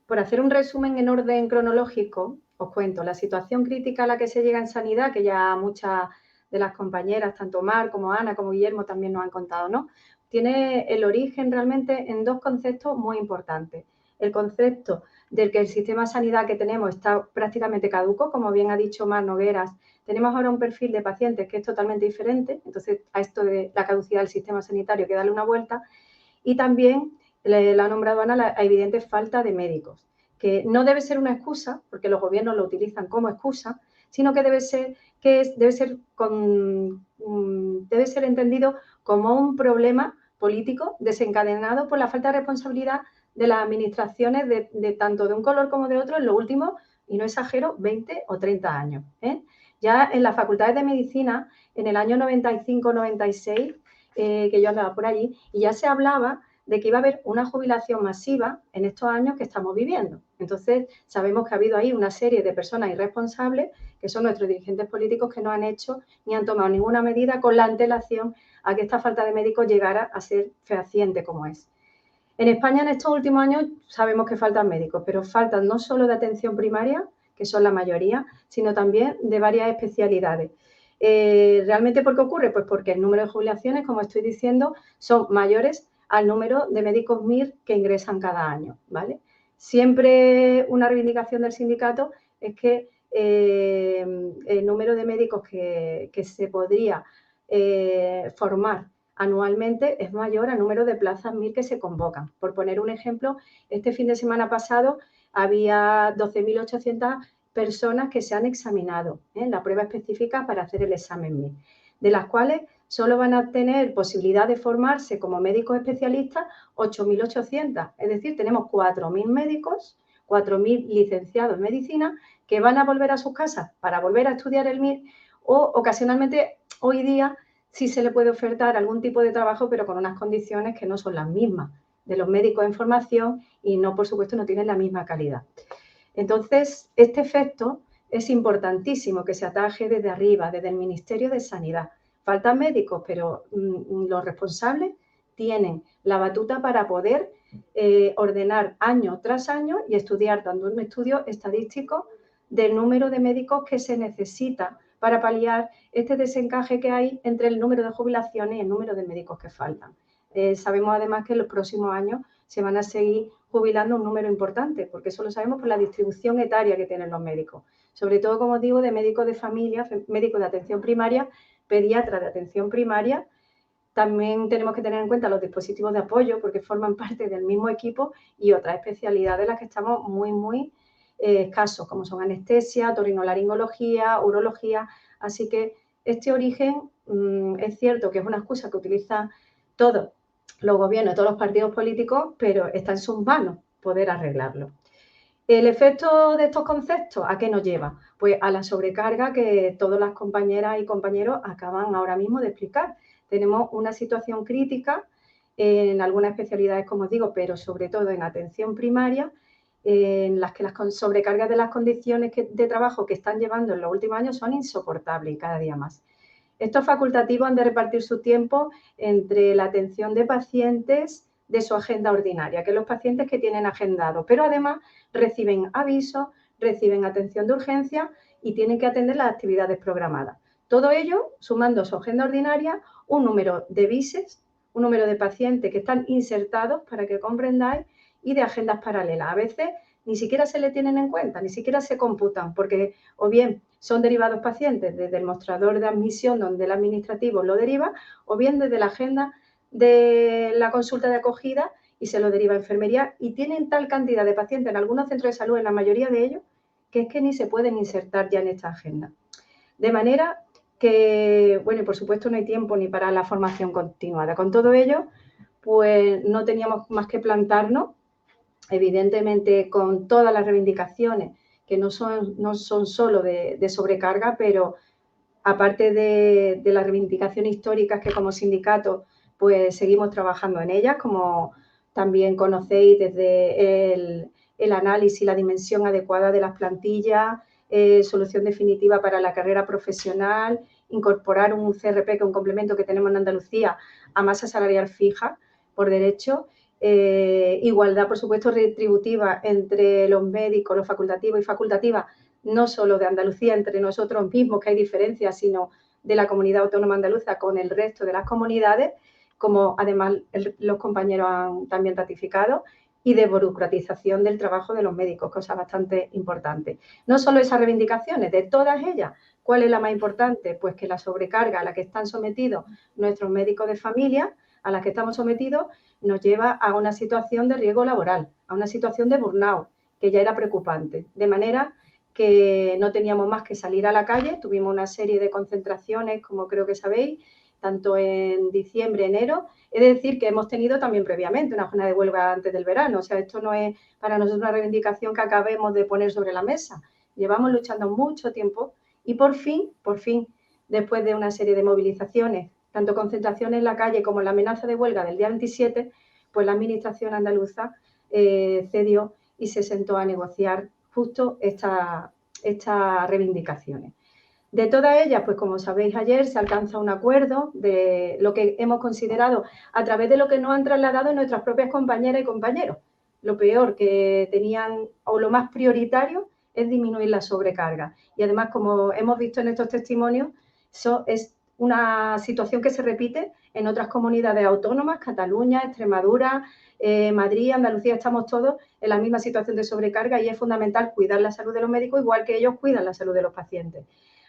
por hacer un resumen en orden cronológico, os cuento la situación crítica a la que se llega en sanidad, que ya muchas de las compañeras, tanto Mar como Ana como Guillermo, también nos han contado, ¿no? Tiene el origen realmente en dos conceptos muy importantes. El concepto del que el sistema de sanidad que tenemos está prácticamente caduco, como bien ha dicho Mar Nogueras. Tenemos ahora un perfil de pacientes que es totalmente diferente, entonces a esto de la caducidad del sistema sanitario hay que darle una vuelta. Y también la ha nombrado Ana, la evidente falta de médicos, que no debe ser una excusa, porque los gobiernos lo utilizan como excusa, sino que debe ser entendido como un problema político desencadenado por la falta de responsabilidad de las administraciones de tanto de un color como de otro en los últimos, y no exagero, 20 o 30 años. Ya en las facultades de medicina, en el año 95-96, que yo andaba por allí, y ya se hablaba de que iba a haber una jubilación masiva en estos años que estamos viviendo. Entonces, sabemos que ha habido ahí una serie de personas irresponsables, que son nuestros dirigentes políticos, que no han hecho ni han tomado ninguna medida con la antelación a que esta falta de médicos llegara a ser fehaciente como es. En España, en estos últimos años, sabemos que faltan médicos, pero faltan no solo de atención primaria, que son la mayoría, sino también de varias especialidades. ¿Realmente por qué ocurre? Pues porque el número de jubilaciones, como estoy diciendo, son mayores al número de médicos MIR que ingresan cada año, ¿vale? Siempre una reivindicación del sindicato es que el número de médicos que se podría formar anualmente es mayor al número de plazas MIR que se convocan. Por poner un ejemplo, este fin de semana pasado había 12.800 personas que se han examinado en la prueba específica para hacer el examen MIR, de las cuales solo van a tener posibilidad de formarse como médicos especialistas 8.800. Es decir, tenemos 4.000 médicos, 4.000 licenciados en medicina que van a volver a sus casas para volver a estudiar el MIR, o ocasionalmente hoy día sí se le puede ofertar algún tipo de trabajo, pero con unas condiciones que no son las mismas de los médicos en formación y no, por supuesto, no tienen la misma calidad. Entonces, este efecto es importantísimo que se ataje desde arriba, desde el Ministerio de Sanidad. Faltan médicos, pero los responsables tienen la batuta para poder ordenar año tras año y estudiar, dando un estudio estadístico del número de médicos que se necesita para paliar este desencaje que hay entre el número de jubilaciones y el número de médicos que faltan. Sabemos además que en los próximos años se van a seguir jubilando un número importante, porque eso lo sabemos por la distribución etaria que tienen los médicos. Sobre todo, como digo, de médicos de familia, médicos de atención primaria, pediatras de atención primaria. También tenemos que tener en cuenta los dispositivos de apoyo, porque forman parte del mismo equipo, y otras especialidades de las que estamos muy escasos, como son anestesia, otorrinolaringología, urología. Así que este origen es cierto que es una excusa que utilizan todos los gobiernos, todos los partidos políticos, pero está en sus manos poder arreglarlo. El efecto de estos conceptos, ¿a qué nos lleva? Pues a la sobrecarga que todas las compañeras y compañeros acaban ahora mismo de explicar. Tenemos una situación crítica en algunas especialidades, como os digo, pero sobre todo en atención primaria, en las que las sobrecargas de las condiciones de trabajo que están llevando en los últimos años son insoportables y cada día más. Estos facultativos han de repartir su tiempo entre la atención de pacientes de su agenda ordinaria, que los pacientes que tienen agendado, pero además reciben avisos, reciben atención de urgencia y tienen que atender las actividades programadas. Todo ello sumando a su agenda ordinaria un número de vises, un número de pacientes que están insertados, para que comprendáis, y de agendas paralelas. A veces ni siquiera se le tienen en cuenta, ni siquiera se computan, porque o bien son derivados pacientes desde el mostrador de admisión donde el administrativo lo deriva, o bien desde la agenda de la consulta de acogida y se lo deriva a enfermería, y tienen tal cantidad de pacientes en algunos centros de salud, en la mayoría de ellos, que es que ni se pueden insertar ya en esta agenda. De manera que, bueno, y por supuesto no hay tiempo ni para la formación continuada. Con todo ello, pues no teníamos más que plantarnos, evidentemente con todas las reivindicaciones, que no son solo de sobrecarga, pero aparte de las reivindicaciones históricas que como sindicato pues seguimos trabajando en ellas, como también conocéis desde el análisis y la dimensión adecuada de las plantillas, solución definitiva para la carrera profesional, incorporar un CRP, que es un complemento que tenemos en Andalucía, a masa salarial fija por derecho, igualdad, por supuesto, retributiva entre los médicos, los facultativos y facultativas, no solo de Andalucía, entre nosotros mismos, que hay diferencias, sino de la comunidad autónoma andaluza con el resto de las comunidades, como además los compañeros han también ratificado, y de burocratización del trabajo de los médicos, cosa bastante importante. No solo esas reivindicaciones, de todas ellas, ¿cuál es la más importante? Pues que la sobrecarga a la que están sometidos nuestros médicos de familia, a la que estamos sometidos, nos lleva a una situación de riesgo laboral, a una situación de burnout, que ya era preocupante. De manera que no teníamos más que salir a la calle, tuvimos una serie de concentraciones, como creo que sabéis, tanto en diciembre, enero. Es decir, que hemos tenido también previamente una jornada de huelga antes del verano. O sea, esto no es para nosotros una reivindicación que acabemos de poner sobre la mesa. Llevamos luchando mucho tiempo y por fin, después de una serie de movilizaciones, tanto concentraciones en la calle como la amenaza de huelga del día 27, pues la Administración andaluza cedió y se sentó a negociar justo estas reivindicaciones. De todas ellas, pues como sabéis, ayer se alcanza un acuerdo de lo que hemos considerado a través de lo que nos han trasladado nuestras propias compañeras y compañeros. Lo peor que tenían, o lo más prioritario, es disminuir la sobrecarga. Y además, como hemos visto en estos testimonios, eso es una situación que se repite en otras comunidades autónomas, Cataluña, Extremadura, Madrid, Andalucía, estamos todos en la misma situación de sobrecarga y es fundamental cuidar la salud de los médicos igual que ellos cuidan la salud de los pacientes.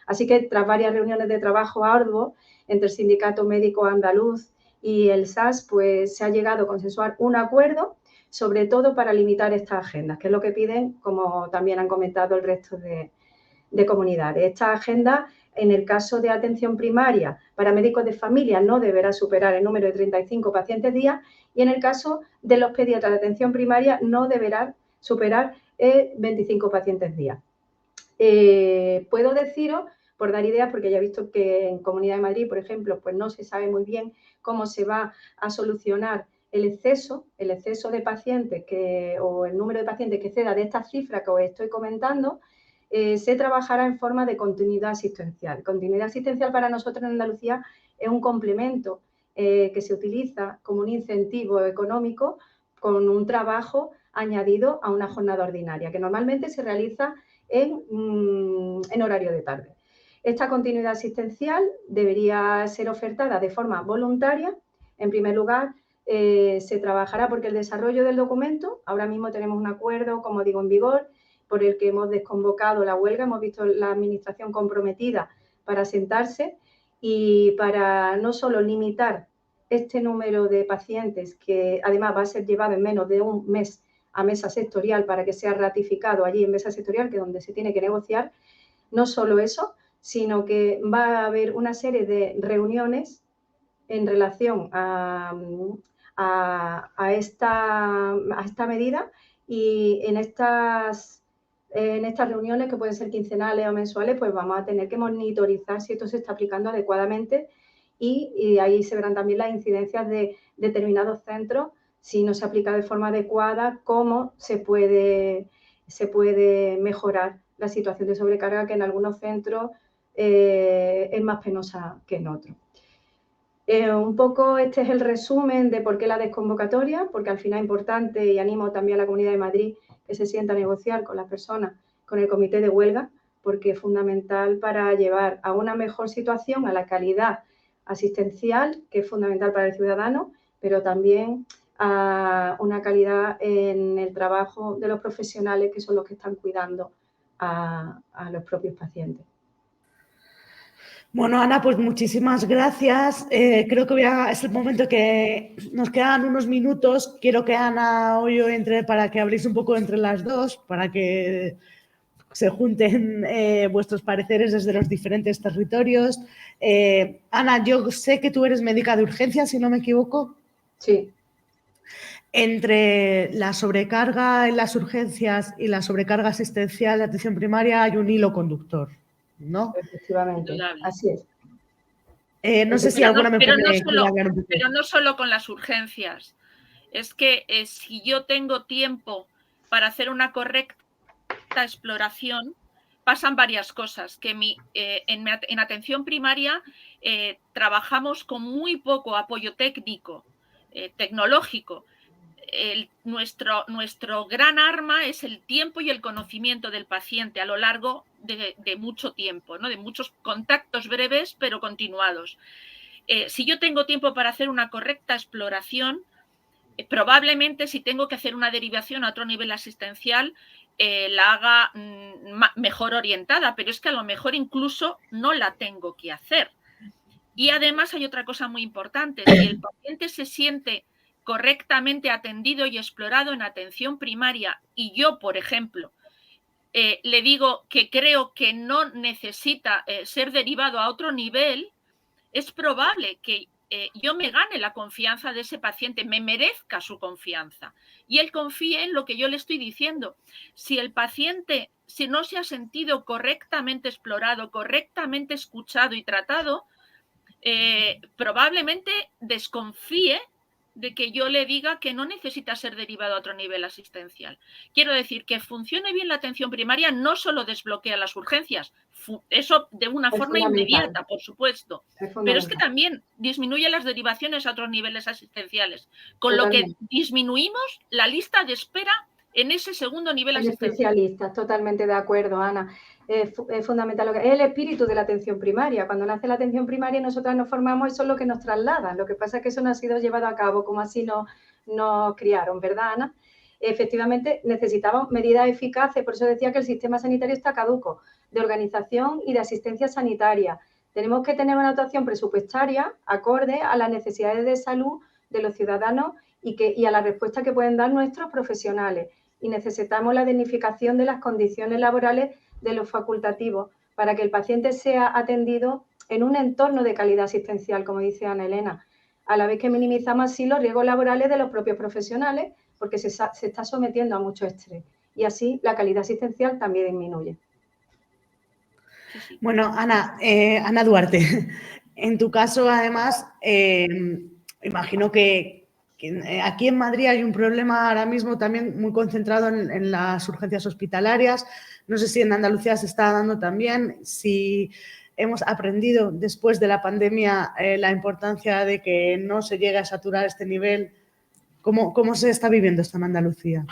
Así que tras varias reuniones de trabajo arduo entre el Sindicato Médico Andaluz y el SAS, pues se ha llegado a consensuar un acuerdo, sobre todo para limitar estas agendas, que es lo que piden, como también han comentado el resto de comunidades. Esta agenda, en el caso de atención primaria para médicos de familia, no deberá superar el número de 35 pacientes día y en el caso de los pediatras de atención primaria no deberá superar 25 pacientes día. Puedo deciros, por dar ideas, porque ya he visto que en Comunidad de Madrid, por ejemplo, pues no se sabe muy bien cómo se va a solucionar el exceso de pacientes o el número de pacientes que exceda de esta cifra que os estoy comentando. Se trabajará en forma de continuidad asistencial. Continuidad asistencial para nosotros en Andalucía es un complemento que se utiliza como un incentivo económico con un trabajo añadido a una jornada ordinaria, que normalmente se realiza en horario de tarde. Esta continuidad asistencial debería ser ofertada de forma voluntaria. En primer lugar, se trabajará porque el desarrollo del documento, ahora mismo tenemos un acuerdo, como digo, en vigor, por el que hemos desconvocado la huelga, hemos visto la Administración comprometida para sentarse y para no solo limitar este número de pacientes, que además va a ser llevado en menos de un mes a mesa sectorial para que sea ratificado allí en mesa sectorial, que es donde se tiene que negociar, no solo eso, sino que va a haber una serie de reuniones en relación a esta medida y en estas reuniones, que pueden ser quincenales o mensuales, pues vamos a tener que monitorizar si esto se está aplicando adecuadamente y ahí se verán también las incidencias de determinados centros, si no se aplica de forma adecuada, cómo se puede mejorar la situación de sobrecarga, que en algunos centros es más penosa que en otros. Un poco este es el resumen de por qué la desconvocatoria, porque al final es importante y animo también a la Comunidad de Madrid que se sienta a negociar con las personas, con el comité de huelga, porque es fundamental para llevar a una mejor situación, a la calidad asistencial, que es fundamental para el ciudadano, pero también a una calidad en el trabajo de los profesionales, que son los que están cuidando a los propios pacientes. Bueno, Ana, pues muchísimas gracias. Creo que es el momento que nos quedan unos minutos. Quiero que Ana o yo entre para que habléis un poco entre las dos, para que se junten vuestros pareceres desde los diferentes territorios. Ana, yo sé que tú eres médica de urgencia, si no me equivoco. Sí. Entre la sobrecarga en las urgencias y la sobrecarga asistencial de atención primaria hay un hilo conductor, ¿no? Efectivamente, así es. No sé si alguna me puede hablar un poco. Pero no solo con las urgencias. Es que si yo tengo tiempo para hacer una correcta exploración, pasan varias cosas. Que en atención primaria trabajamos con muy poco apoyo técnico, tecnológico. Nuestro gran arma es el tiempo y el conocimiento del paciente a lo largo de mucho tiempo, ¿no? De muchos contactos breves pero continuados. Si yo tengo tiempo para hacer una correcta exploración, probablemente si tengo que hacer una derivación a otro nivel asistencial, la haga mejor orientada, pero es que a lo mejor incluso no la tengo que hacer. Y además hay otra cosa muy importante: si el paciente se siente correctamente atendido y explorado en atención primaria y yo, por ejemplo, le digo que creo que no necesita ser derivado a otro nivel, es probable que yo me gane la confianza de ese paciente, me merezca su confianza y él confíe en lo que yo le estoy diciendo. Si el paciente, si no se ha sentido correctamente explorado, correctamente escuchado y tratado, probablemente desconfíe de que yo le diga que no necesita ser derivado a otro nivel asistencial. Quiero decir, que funcione bien la atención primaria no solo desbloquea las urgencias, eso de una forma inmediata, por supuesto, pero es que también disminuye las derivaciones a otros niveles asistenciales, con lo que disminuimos la lista de espera en ese segundo nivel asistencial. Especialistas, totalmente de acuerdo, Ana. Es fundamental, es el espíritu de la atención primaria. Cuando nace la atención primaria y nosotras nos formamos, eso es lo que nos trasladan. Lo que pasa es que eso no ha sido llevado a cabo como así nos criaron, ¿verdad, Ana? Efectivamente, necesitamos medidas eficaces, por eso decía que el sistema sanitario está caduco, de organización y de asistencia sanitaria. Tenemos que tener una dotación presupuestaria acorde a las necesidades de salud de los ciudadanos y a la respuesta que pueden dar nuestros profesionales. Y necesitamos la dignificación de las condiciones laborales de los facultativos para que el paciente sea atendido en un entorno de calidad asistencial, como dice Ana Elena, a la vez que minimizamos así los riesgos laborales de los propios profesionales, porque se está sometiendo a mucho estrés y así la calidad asistencial también disminuye. Bueno, Ana Duarte, en tu caso, además, imagino que aquí en Madrid hay un problema ahora mismo también muy concentrado en las urgencias hospitalarias. No sé si en Andalucía se está dando también, si hemos aprendido después de la pandemia la importancia de que no se llegue a saturar este nivel. ¿Cómo se está viviendo esto en Andalucía?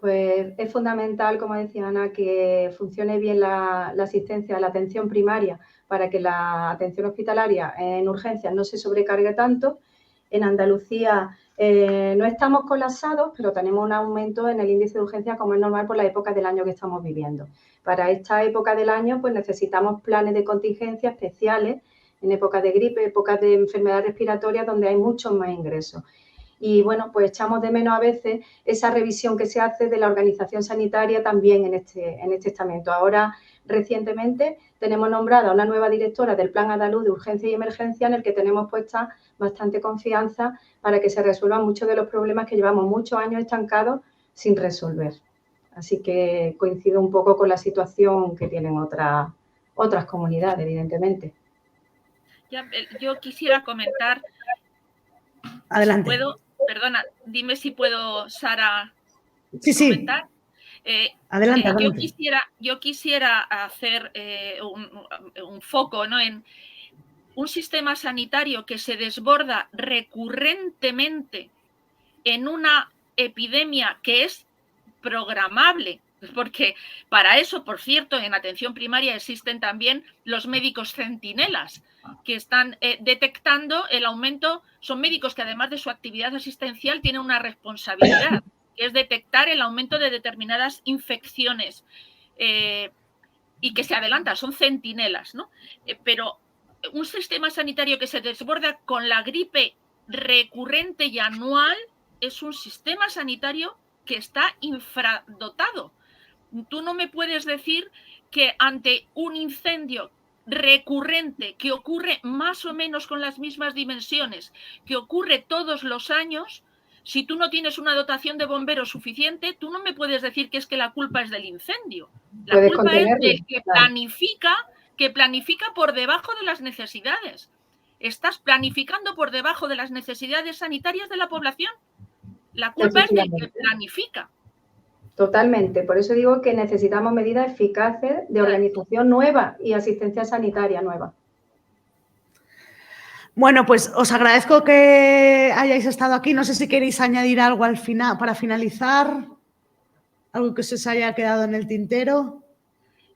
Pues es fundamental, como decía Ana, que funcione bien la asistencia, la atención primaria, para que la atención hospitalaria en urgencias no se sobrecargue tanto. En Andalucía no estamos colapsados, pero tenemos un aumento en el índice de urgencia, como es normal por la época del año que estamos viviendo. Para esta época del año, pues necesitamos planes de contingencia especiales en épocas de gripe, épocas de enfermedad respiratoria, donde hay muchos más ingresos. Y bueno, pues echamos de menos a veces esa revisión que se hace de la organización sanitaria también en este estamento. Ahora, recientemente, tenemos nombrada una nueva directora del Plan Andaluz de Urgencia y Emergencia, en el que tenemos puesta bastante confianza para que se resuelvan muchos de los problemas que llevamos muchos años estancados sin resolver. Así que coincido un poco con la situación que tienen otras comunidades, evidentemente. Yo quisiera comentar. Adelante. ¿Puedo? Perdona, dime si puedo, Sara, comentar. Adelante, adelante. Yo quisiera hacer un foco, ¿no?, en un sistema sanitario que se desborda recurrentemente en una epidemia que es programable, porque para eso, por cierto, en atención primaria existen también los médicos centinelas, que están detectando el aumento. Son médicos que, además de su actividad asistencial, tienen una responsabilidad, que es detectar el aumento de determinadas infecciones y que se adelantan, son centinelas, ¿no? Pero un sistema sanitario que se desborda con la gripe recurrente y anual es un sistema sanitario que está infradotado. Tú no me puedes decir que ante un incendio recurrente que ocurre más o menos con las mismas dimensiones, que ocurre todos los años, si tú no tienes una dotación de bomberos suficiente, tú no me puedes decir que es que la culpa es del incendio. La culpa es del que planifica por debajo de las necesidades. estás planificando por debajo de las necesidades sanitarias de la población. La culpa es del que planifica. Totalmente. Por eso digo que necesitamos medidas eficaces de organización nueva y asistencia sanitaria nueva. Bueno, pues os agradezco que hayáis estado aquí. No sé si queréis añadir algo al final para finalizar. ¿Algo que se os haya quedado en el tintero?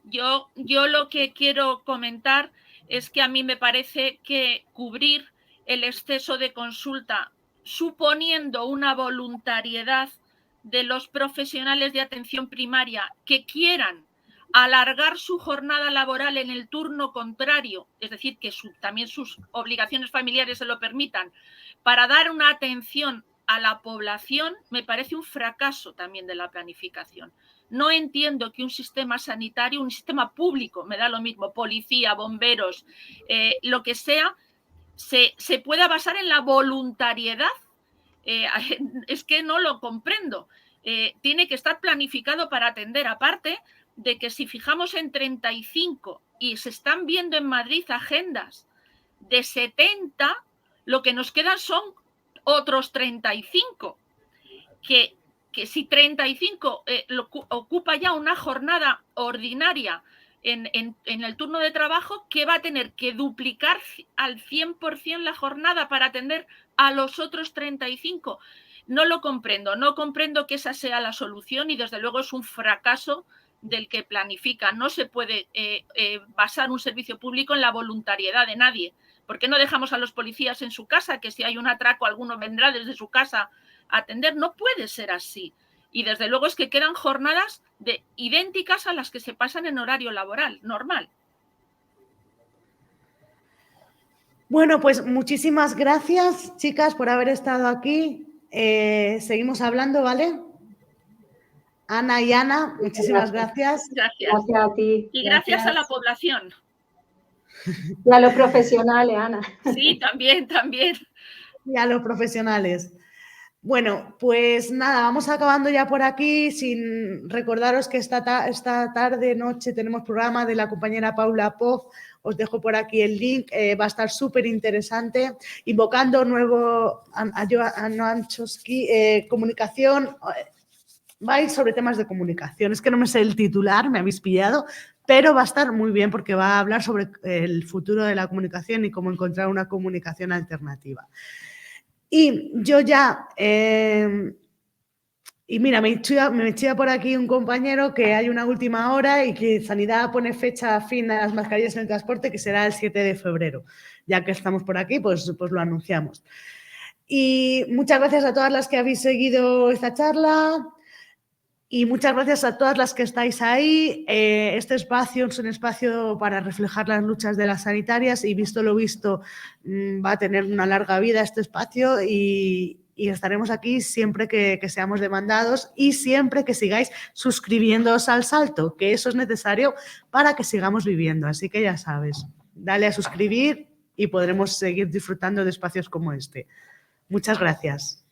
Yo lo que quiero comentar es que a mí me parece que cubrir el exceso de consulta suponiendo una voluntariedad de los profesionales de atención primaria que quieran alargar su jornada laboral en el turno contrario, es decir, que también sus obligaciones familiares se lo permitan, para dar una atención a la población, me parece un fracaso también de la planificación. No entiendo que un sistema sanitario, un sistema público, me da lo mismo, policía, bomberos, lo que sea, se pueda basar en la voluntariedad. Es que no lo comprendo. Tiene que estar planificado para atender, aparte de que si fijamos en 35 y se están viendo en Madrid agendas de 70, lo que nos quedan son otros 35, que si 35 ocupa ya una jornada ordinaria en el turno de trabajo, que va a tener que duplicar al 100% la jornada para atender a los otros 35. No lo comprendo, no comprendo que esa sea la solución y desde luego es un fracaso del que planifica. No se puede basar un servicio público en la voluntariedad de nadie. ¿Por qué no dejamos a los policías en su casa? Que si hay un atraco, alguno vendrá desde su casa a atender. No puede ser así. Y desde luego es que quedan jornadas idénticas a las que se pasan en horario laboral, normal. Bueno, pues muchísimas gracias, chicas, por haber estado aquí. Seguimos hablando, ¿vale? Ana y Ana, muchísimas gracias. Gracias. Gracias a ti. Y gracias a la población. Y a los profesionales, Ana. Sí, también. Y a los profesionales. Bueno, pues nada, vamos acabando ya por aquí, sin recordaros que esta tarde, noche, tenemos programa de la compañera Paula Pov. Os dejo por aquí el link, va a estar súper interesante. Invocando nuevo a Noam Chomsky, comunicación, va a ir sobre temas de comunicación. Es que no me sé el titular, me habéis pillado, pero va a estar muy bien porque va a hablar sobre el futuro de la comunicación y cómo encontrar una comunicación alternativa. Y yo ya, y mira, me chilla por aquí un compañero que hay una última hora y que Sanidad pone fecha fin a las mascarillas en el transporte, que será el 7 de febrero. Ya que estamos por aquí, pues lo anunciamos. Y muchas gracias a todas las que habéis seguido esta charla. Y muchas gracias a todas las que estáis ahí. Este espacio es un espacio para reflejar las luchas de las sanitarias y visto lo visto va a tener una larga vida este espacio y estaremos aquí siempre que seamos demandados y siempre que sigáis suscribiéndoos al Salto, que eso es necesario para que sigamos viviendo. Así que ya sabes, dale a suscribir y podremos seguir disfrutando de espacios como este. Muchas gracias.